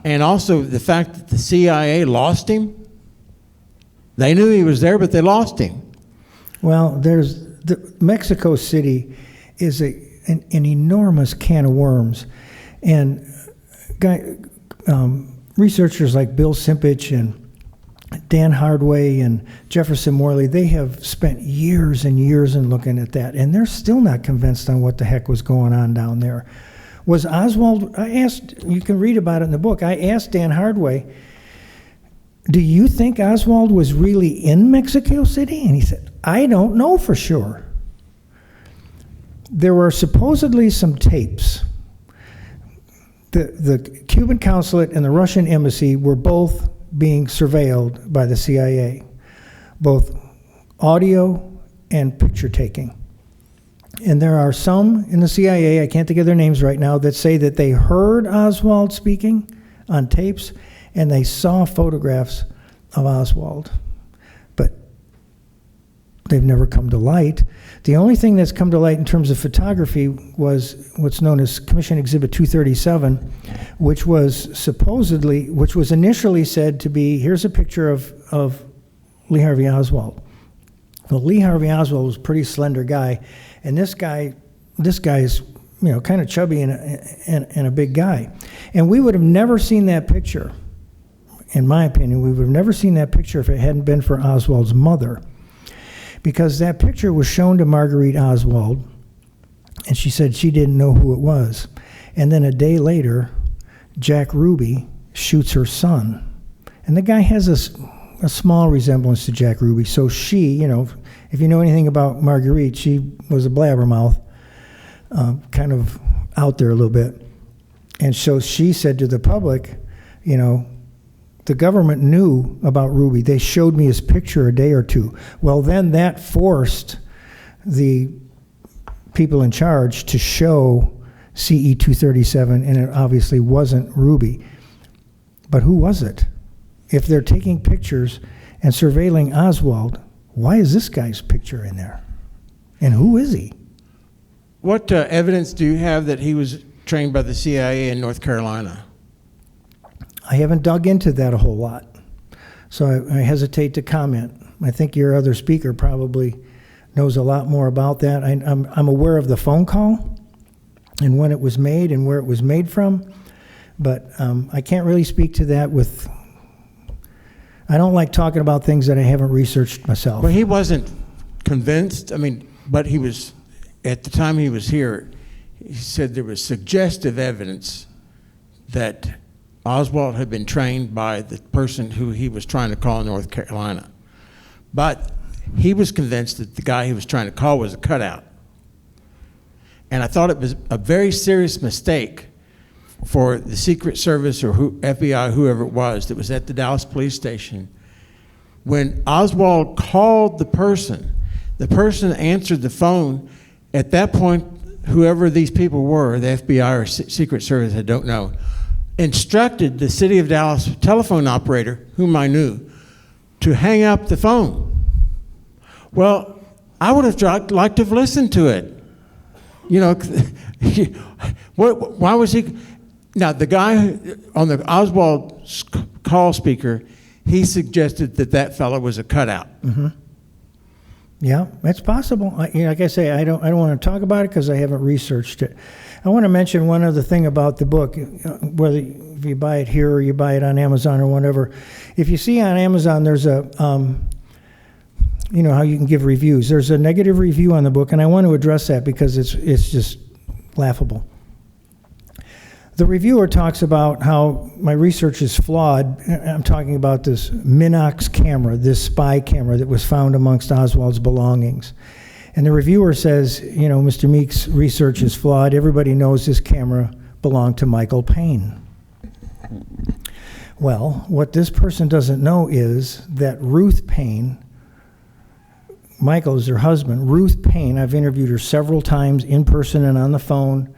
and also the fact that the CIA lost him. They knew he was there, but they lost him. Well, Mexico City is an enormous can of worms. And researchers like Bill Simpich and Dan Hardway and Jefferson Morley, they have spent years and years in looking at that, and they're still not convinced on what the heck was going on down there. Was Oswald, I asked, you can read about it in the book, I asked Dan Hardway, do you think Oswald was really in Mexico City? And he said, I don't know for sure. There were supposedly some tapes. The Cuban consulate and the Russian embassy were both being surveilled by the CIA, both audio and picture taking. And there are some in the CIA, I can't think of their names right now, that say that they heard Oswald speaking on tapes and they saw photographs of Oswald. But they've never come to light. The only thing that's come to light in terms of photography was what's known as Commission Exhibit 237, which was initially said to be, here's a picture of Lee Harvey Oswald. Well, Lee Harvey Oswald was a pretty slender guy, and this guy's kind of chubby and a big guy. And we would have never seen that picture, in my opinion, we would have never seen that picture if it hadn't been for Oswald's mother. Because that picture was shown to Marguerite Oswald, and she said she didn't know who it was. And then a day later, Jack Ruby shoots her son. And the guy has a small resemblance to Jack Ruby. So she, if you know anything about Marguerite, she was a blabbermouth, kind of out there a little bit. And so she said to the public, the government knew about Ruby. They showed me his picture a day or two. Well, then that forced the people in charge to show CE 237, and it obviously wasn't Ruby. But who was it? If they're taking pictures and surveilling Oswald, why is this guy's picture in there? And who is he? What evidence do you have that he was trained by the CIA in North Carolina? I haven't dug into that a whole lot, so I hesitate to comment. I think your other speaker probably knows a lot more about that. I'm aware of the phone call and when it was made and where it was made from, but I can't really speak to that I don't like talking about things that I haven't researched myself. Well, he wasn't convinced. But he was, at the time he was here, he said there was suggestive evidence that Oswald had been trained by the person who he was trying to call in North Carolina. But he was convinced that the guy he was trying to call was a cutout. And I thought it was a very serious mistake for the Secret Service or FBI, whoever it was that was at the Dallas police station. When Oswald called the person answered the phone. At that point, whoever these people were, the FBI or Secret Service, I don't know, instructed the city of Dallas telephone operator, whom I knew, to hang up the phone. Well, I would have liked to have listened to it. You know, why was he? Now, the guy on the Oswald call speaker, he suggested that fellow was a cutout. Yeah, that's possible. Like I say, I don't want to talk about it because I haven't researched it. I want to mention one other thing about the book, whether if you buy it here or you buy it on Amazon or whatever. If you see on Amazon, there's a, you know how you can give reviews. There's a negative review on the book, and I want to address that because it's just laughable. The reviewer talks about how my research is flawed. I'm talking about this Minox camera, this spy camera that was found amongst Oswald's belongings. And the reviewer says, you know, Mr. Meek's research is flawed. Everybody knows this camera belonged to Michael Payne. Well, what this person doesn't know is that Ruth Payne, Michael is her husband, Ruth Payne, I've interviewed her several times in person and on the phone.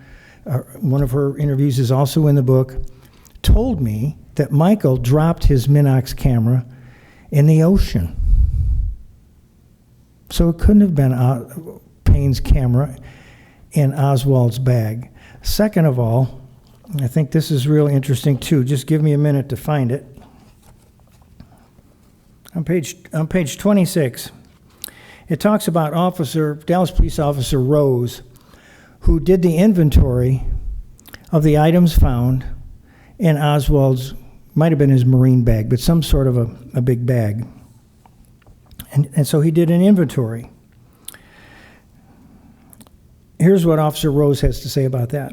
One of her interviews is also in the book, told me that Michael dropped his Minox camera in the ocean. So it couldn't have been Payne's camera in Oswald's bag. Second of all, I think this is real interesting too. Just give me a minute to find it. On page 26, it talks about Dallas Police Officer Rose, who did the inventory of the items found in Oswald's, might have been his Marine bag, but some sort of a big bag. And so he did an inventory. Here's what Officer Rose has to say about that.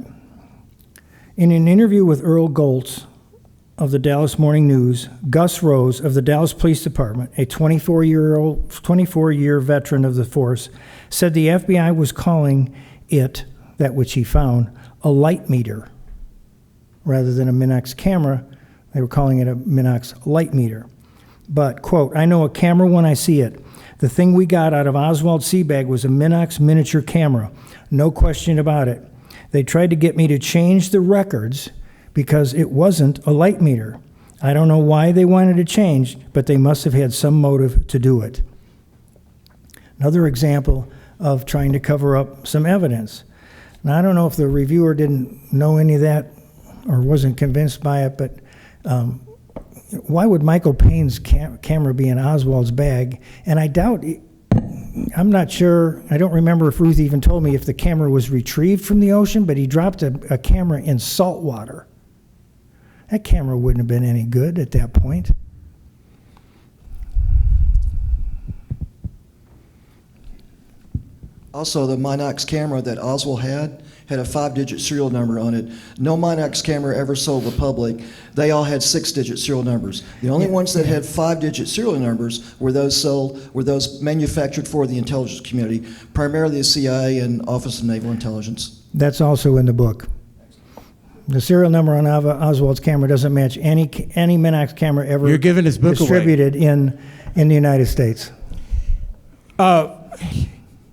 In an interview with Earl Goltz of the Dallas Morning News, Gus Rose of the Dallas Police Department, a 24-year veteran of the force, said the FBI was calling it, that which he found, a light meter. Rather than a Minox camera, they were calling it a Minox light meter. But, quote, I know a camera when I see it. The thing we got out of Oswald's sea bag was a Minox miniature camera. No question about it. They tried to get me to change the records because it wasn't a light meter. I don't know why they wanted to change, but they must have had some motive to do it. Another example of trying to cover up some evidence. Now, I don't know if the reviewer didn't know any of that or wasn't convinced by it, but why would Michael Payne's camera be in Oswald's bag? And I doubt, I'm not sure, I don't remember if Ruth even told me if the camera was retrieved from the ocean, but he dropped a camera in salt water. That camera wouldn't have been any good at that point. Also, the Minox camera that Oswald had a 5-digit serial number on it. No Minox camera ever sold to the public. They all had 6-digit serial numbers. The only ones that had 5-digit serial numbers were those manufactured for the intelligence community, primarily the CIA and Office of Naval Intelligence. That's also in the book. The serial number on Oswald's camera doesn't match any Minox camera ever You're giving his book distributed in the United States.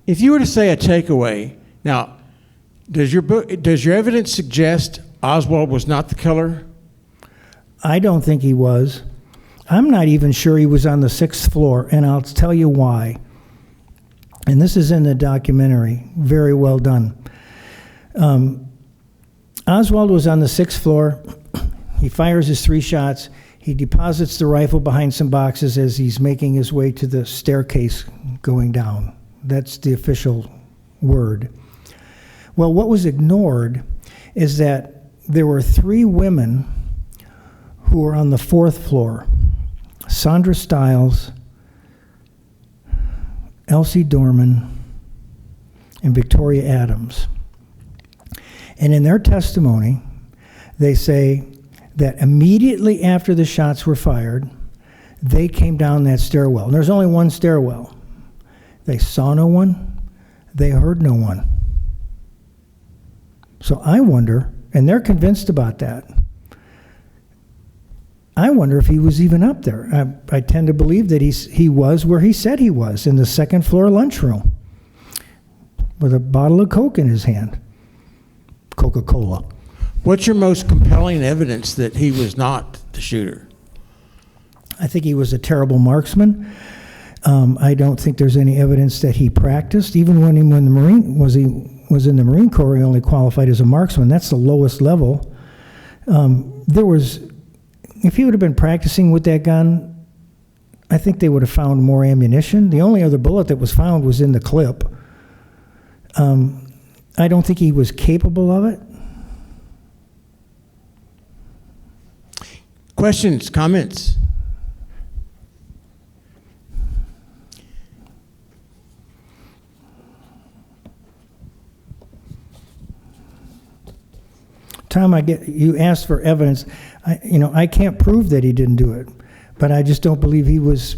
If you were to say a takeaway, now, does your evidence suggest Oswald was not the killer? I don't think he was. I'm not even sure he was on the 6th floor, and I'll tell you why. And this is in the documentary. Very well done. Oswald was on the 6th floor. He fires his 3 shots. He deposits the rifle behind some boxes as he's making his way to the staircase going down. That's the official word. Well, what was ignored is that there were 3 women who were on the 4th floor. Sandra Stiles, Elsie Dorman, and Victoria Adams. And in their testimony, they say that immediately after the shots were fired, they came down that stairwell. And there's only one stairwell. They saw no one. They heard no one. So I wonder, and they're convinced about that. I wonder if he was even up there. I tend to believe that he was where he said he was, in the second floor lunchroom, with a bottle of Coke in his hand. Coca-Cola. What's your most compelling evidence that he was not the shooter? I think he was a terrible marksman. I don't think there's any evidence that he practiced. Even when the Marine was in the Marine Corps, he only qualified as a marksman. That's the lowest level. If he would have been practicing with that gun, I think they would have found more ammunition. The only other bullet that was found was in the clip. I don't think he was capable of it. Questions, comments? Tom, you asked for evidence. I can't prove that he didn't do it, but I just don't believe he was.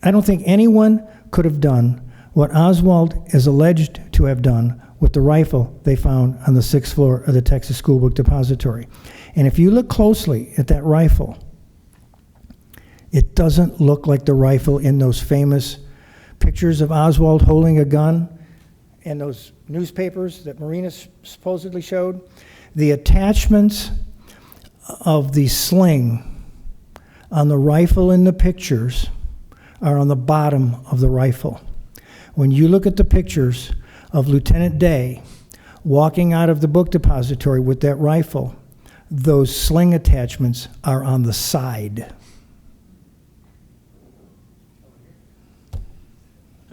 I don't think anyone could have done what Oswald is alleged to have done with the rifle they found on the 6th floor of the Texas School Book Depository. And if you look closely at that rifle, it doesn't look like the rifle in those famous pictures of Oswald holding a gun and those newspapers that Marina supposedly showed. The attachments of the sling on the rifle in the pictures are on the bottom of the rifle. When you look at the pictures of Lieutenant Day walking out of the book depository with that rifle, those sling attachments are on the side.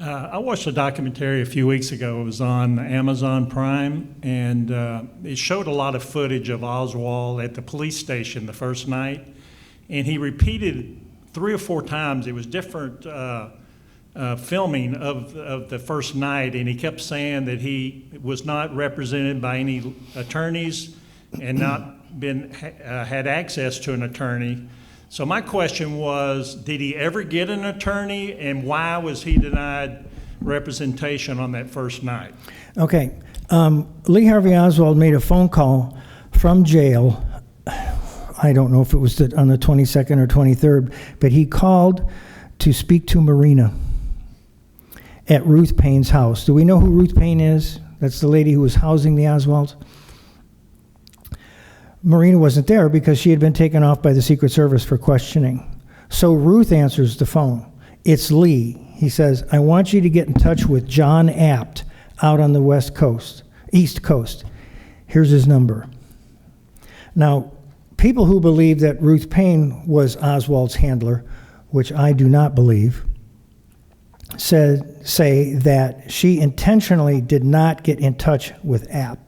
I watched a documentary a few weeks ago. It was on Amazon Prime, and it showed a lot of footage of Oswald at the police station the first night, and he repeated 3 or 4 times. It was different filming of the first night, and he kept saying that he was not represented by any attorneys and not had access to an attorney. So my question was, did he ever get an attorney, and why was he denied representation on that first night? Okay. Lee Harvey Oswald made a phone call from jail. I don't know if it was on the 22nd or 23rd, but he called to speak to Marina at Ruth Payne's house. Do we know who Ruth Payne is? That's the lady who was housing the Oswalds. Marina wasn't there because she had been taken off by the Secret Service for questioning. So Ruth answers the phone. It's Lee. He says, I want you to get in touch with John Apt out on the East Coast. Here's his number. Now, people who believe that Ruth Payne was Oswald's handler, which I do not believe, say that she intentionally did not get in touch with Apt.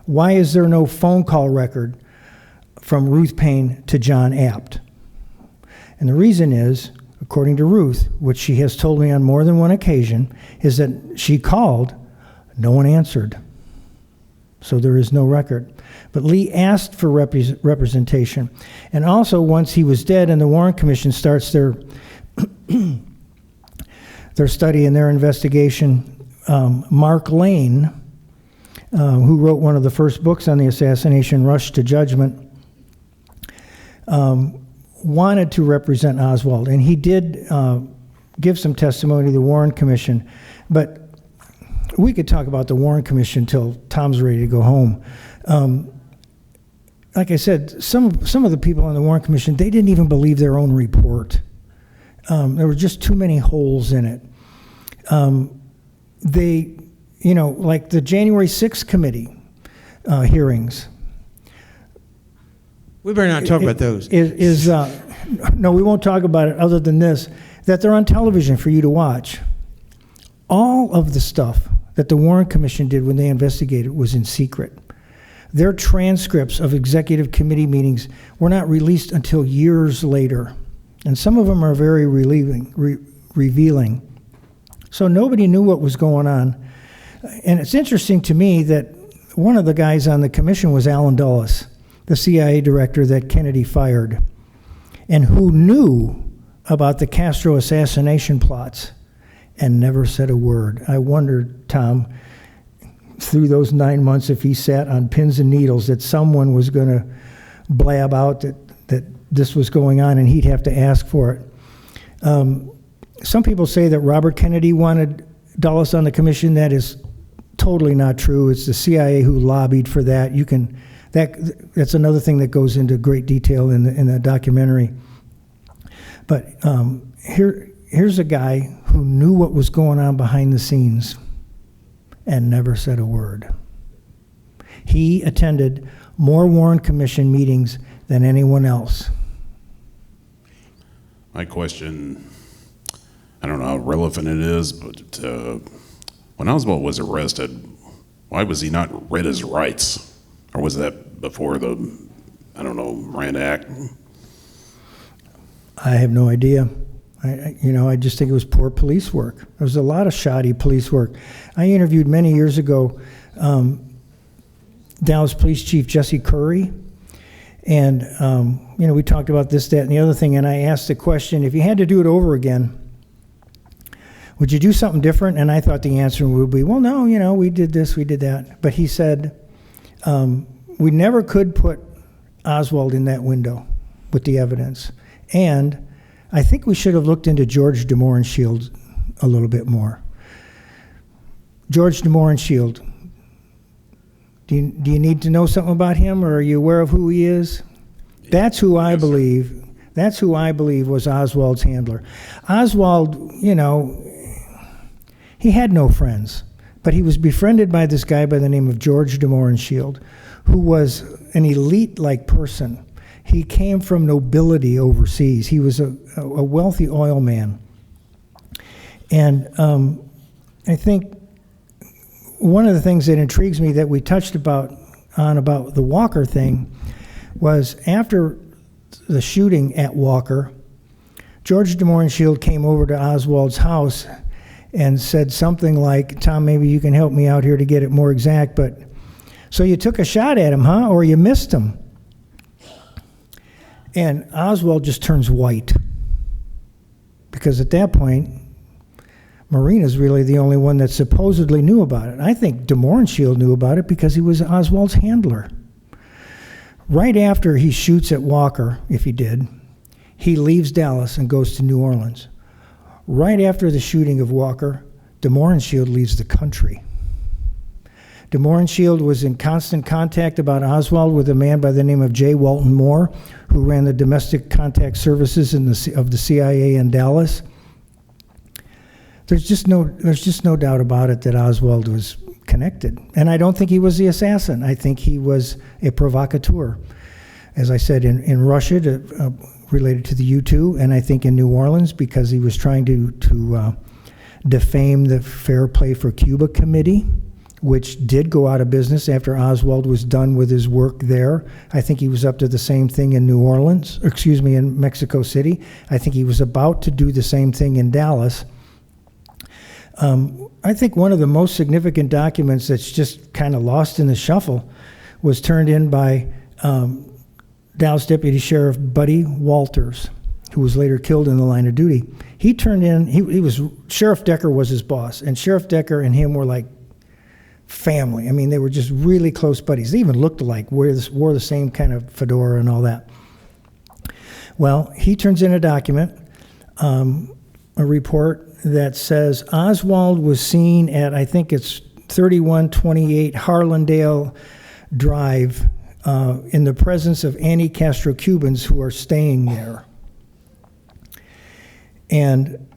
Why is there no phone call record from Ruth Payne to John Apt? And the reason is, according to Ruth, which she has told me on more than one occasion, is that she called, no one answered. So there is no record. But Lee asked for representation. And also, once he was dead and the Warren Commission starts their study and their investigation, Mark Lane, who wrote one of the first books on the assassination, Rush to Judgment, wanted to represent Oswald. And he did give some testimony to the Warren Commission. But we could talk about the Warren Commission till Tom's ready to go home. Like I said, some of the people on the Warren Commission, they didn't even believe their own report. There were just too many holes in it. Like the January 6th committee hearings. We better not talk about those. No, we won't talk about it other than this, that they're on television for you to watch. All of the stuff that the Warren Commission did when they investigated was in secret. Their transcripts of executive committee meetings were not released until years later. And some of them are very revealing. So nobody knew what was going on. And it's interesting to me that one of the guys on the commission was Allen Dulles, the CIA director that Kennedy fired, and who knew about the Castro assassination plots and never said a word. I wondered, Tom, through those 9 months, if he sat on pins and needles, that someone was going to blab out that this was going on and he'd have to ask for it. Some people say that Robert Kennedy wanted Dulles on the commission. That is totally not true. It's the CIA who lobbied for that. That's another thing that goes into great detail in the documentary. But here's a guy who knew what was going on behind the scenes and never said a word. He attended more Warren Commission meetings than anyone else. My question, I don't know how relevant it is, but when Oswald was arrested, why was he not read his rights? Or was that before the, Rand Act? I have no idea. I just think it was poor police work. There was a lot of shoddy police work. I interviewed many years ago Dallas Police Chief Jesse Curry, and we talked about this, that, and the other thing, and I asked the question, if you had to do it over again, would you do something different? And I thought the answer would be, well, no, we did this, we did that. But he said, we never could put Oswald in that window with the evidence. And I think we should have looked into George de Mohrenschildt a little bit more. George de Mohrenschildt, do you need to know something about him, or are you aware of who he is? That's who I believe. That's who I believe was Oswald's handler. Oswald, he had no friends, but he was befriended by this guy by the name of George de Mohrenschildt, who was an elite-like person. He came from nobility overseas. He was a wealthy oil man. And I think one of the things that intrigues me that we touched about the Walker thing was after the shooting at Walker, George de Mohrenschildt came over to Oswald's house and said something like, Tom, maybe you can help me out here to get it more exact, but so you took a shot at him, huh? Or you missed him? And Oswald just turns white, because at that point, Marina's really the only one that supposedly knew about it. I think de Mohrenschildt knew about it because he was Oswald's handler. Right after he shoots at Walker, if he did, he leaves Dallas and goes to New Orleans. Right after the shooting of Walker, de Mohrenschildt leaves the country. De Mohrenschildt was in constant contact about Oswald with a man by the name of J. Walton Moore, who ran the domestic contact services of the CIA in Dallas. There's just no doubt about it that Oswald was connected. And I don't think he was the assassin. I think he was a provocateur. As I said, in Russia, related to the U-2, and I think in New Orleans, because he was trying to defame the Fair Play for Cuba Committee, which did go out of business after Oswald was done with his work there. I think he was up to the same thing in in Mexico City. I think he was about to do the same thing in Dallas. I think one of the most significant documents that's just kind of lost in the shuffle was turned in by Dallas Deputy Sheriff Buddy Walters, who was later killed in the line of duty. He turned in, Sheriff Decker was his boss, and Sheriff Decker and him were like family. I mean, they were just really close buddies. They even looked alike, wore the same kind of fedora and all that. Well, he turns in a document, a report that says Oswald was seen at, I think it's 3128 Harlandale Drive, in the presence of anti-Castro Cubans who are staying there. And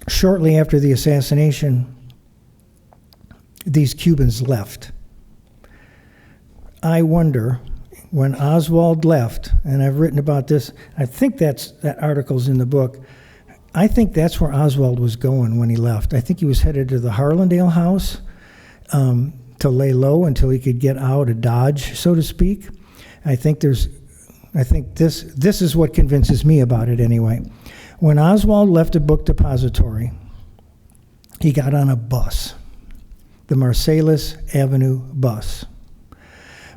shortly after the assassination, these Cubans left. I wonder, when Oswald left, and I've written about this, I think that article's in the book, I think that's where Oswald was going when he left. I think he was headed to the Harlandale house to lay low until he could get out of Dodge, so to speak. I think this is what convinces me about it anyway. When Oswald left a book depository, he got on a bus, the Marsalis Avenue bus.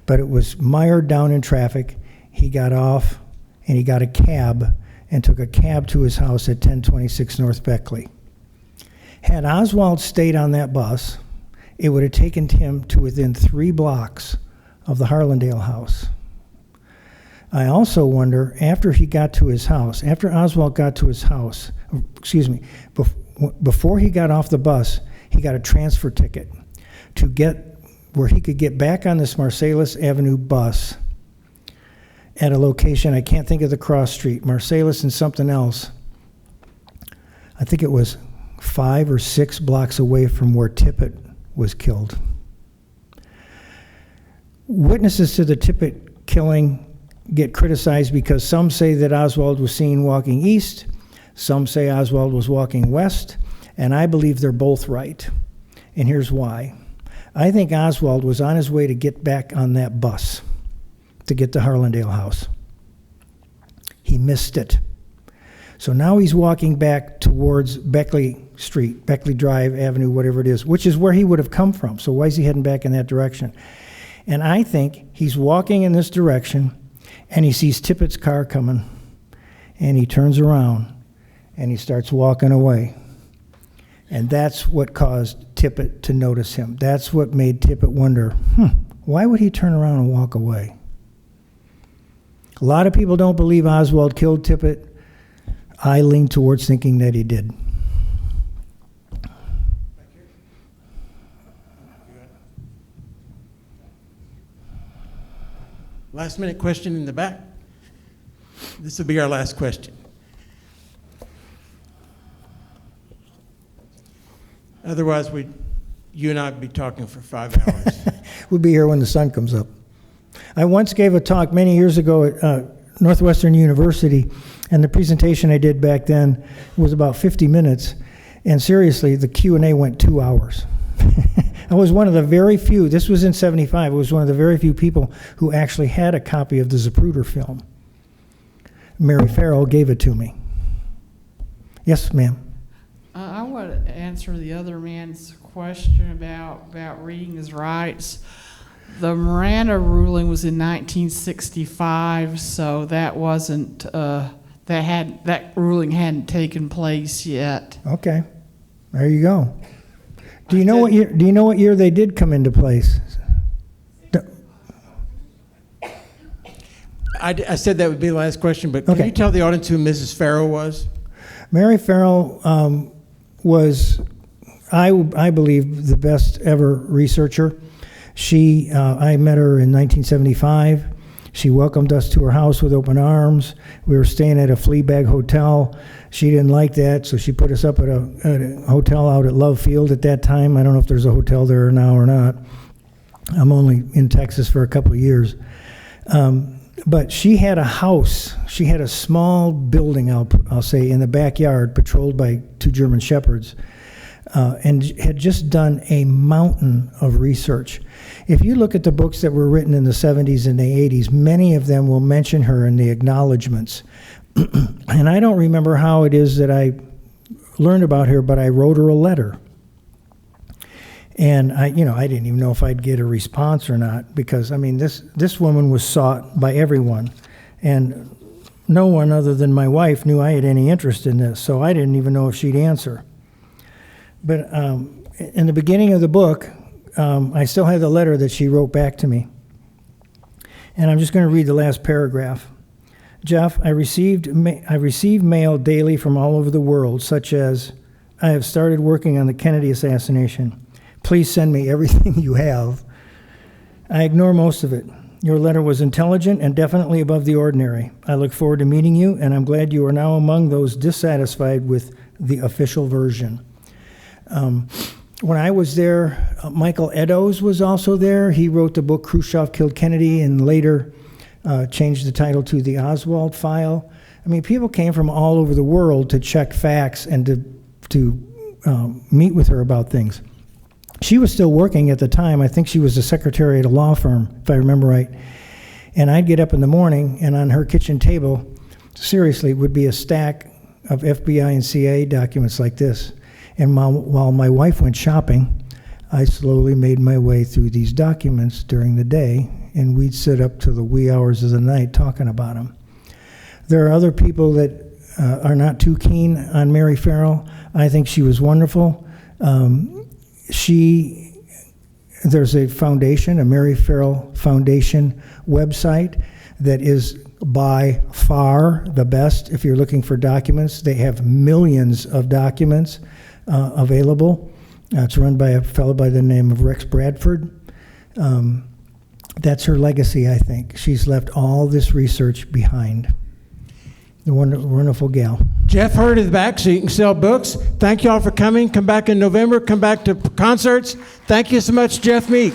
But it was mired down in traffic. He got off and he got a cab and took a cab to his house at 1026 North Beckley. Had Oswald stayed on that bus it would have taken him to within 3 blocks of the Harlandale house. I also wonder, after he got to his house, after Oswald got to his house, before he got off the bus, he got a transfer ticket to get where he could get back on this Marsalis Avenue bus at a location, I can't think of the cross street, Marsalis and something else. I think it was 5 or 6 blocks away from where Tippit was killed. Witnesses to the Tippit killing get criticized because some say that Oswald was seen walking east, some say Oswald was walking west, and I believe they're both right. And here's why. I think Oswald was on his way to get back on that bus to get to Harlandale House. He missed it. So now he's walking back towards Beckley Street, Beckley Drive Avenue, whatever it is, which is where he would have come from. So why is he heading back in that direction? And I think he's walking in this direction, and he sees Tippit's car coming, and he turns around, and he starts walking away. And that's what caused Tippit to notice him. That's what made Tippit wonder, why would he turn around and walk away? A lot of people don't believe Oswald killed Tippit. I lean towards thinking that he did. Last minute question in the back. This will be our last question. Otherwise, you and I would be talking for 5 hours. We'll be here when the sun comes up. I once gave a talk many years ago at Northwestern University, and the presentation I did back then was about 50 minutes, and seriously, the Q&A went 2 hours. I was one of the very few, this was in '75, I was one of the very few people who actually had a copy of the Zapruder film. Mary Farrell gave it to me. Yes, ma'am. I want to answer the other man's question about reading his rights. The Miranda ruling was in 1965, so that wasn't that ruling hadn't taken place yet. Okay, there you go. Do you know what year? Do you know what year they did come into place? I said that would be the last question, but can Okay. you tell the audience who Mrs. Farrow was? Mary Farrell was, I believe, the best ever researcher. I met her in 1975. She welcomed us to her house with open arms. We were staying at a flea bag hotel. She didn't like that, so she put us up at a hotel out at Love Field at that time. I don't know if there's a hotel there now or not. I'm only in Texas for a couple of years. But she had a house. She had a small building, I'll say, in the backyard, patrolled by 2 German shepherds, and had just done a mountain of research. If you look at the books that were written in the 70s and the 80s, many of them will mention her in the acknowledgments. And I don't remember how it is that I learned about her, but I wrote her a letter. And I didn't even know if I'd get a response or not, because I mean, this woman was sought by everyone, and no one other than my wife knew I had any interest in this, so I didn't even know if she'd answer. But in the beginning of the book, I still have the letter that she wrote back to me, and I'm just going to read the last paragraph. Jeff, I receive mail daily from all over the world, such as, I have started working on the Kennedy assassination. Please send me everything you have. I ignore most of it. Your letter was intelligent and definitely above the ordinary. I look forward to meeting you, and I'm glad you are now among those dissatisfied with the official version. When I was there, Michael Eddowes was also there. He wrote the book Khrushchev Killed Kennedy and later changed the title to The Oswald File. I mean, people came from all over the world to check facts and to meet with her about things. She was still working at the time. I think she was the secretary at a law firm, if I remember right. And I'd get up in the morning, and on her kitchen table, seriously, would be a stack of FBI and CIA documents like this. And while my wife went shopping, I slowly made my way through these documents during the day, and we'd sit up to the wee hours of the night talking about them. There are other people that are not too keen on Mary Farrell. I think she was wonderful. She there's a foundation, a Mary Farrell Foundation website that is by far the best if you're looking for documents. They have millions of documents available. It's run by a fellow by the name of Rex Bradford. That's her legacy, I think. She's left all this research behind. The wonderful gal. Jeff Hurd is back, so you can sell books. Thank you all for coming. Come back in November. Come back to concerts. Thank you so much, Jeff Meek.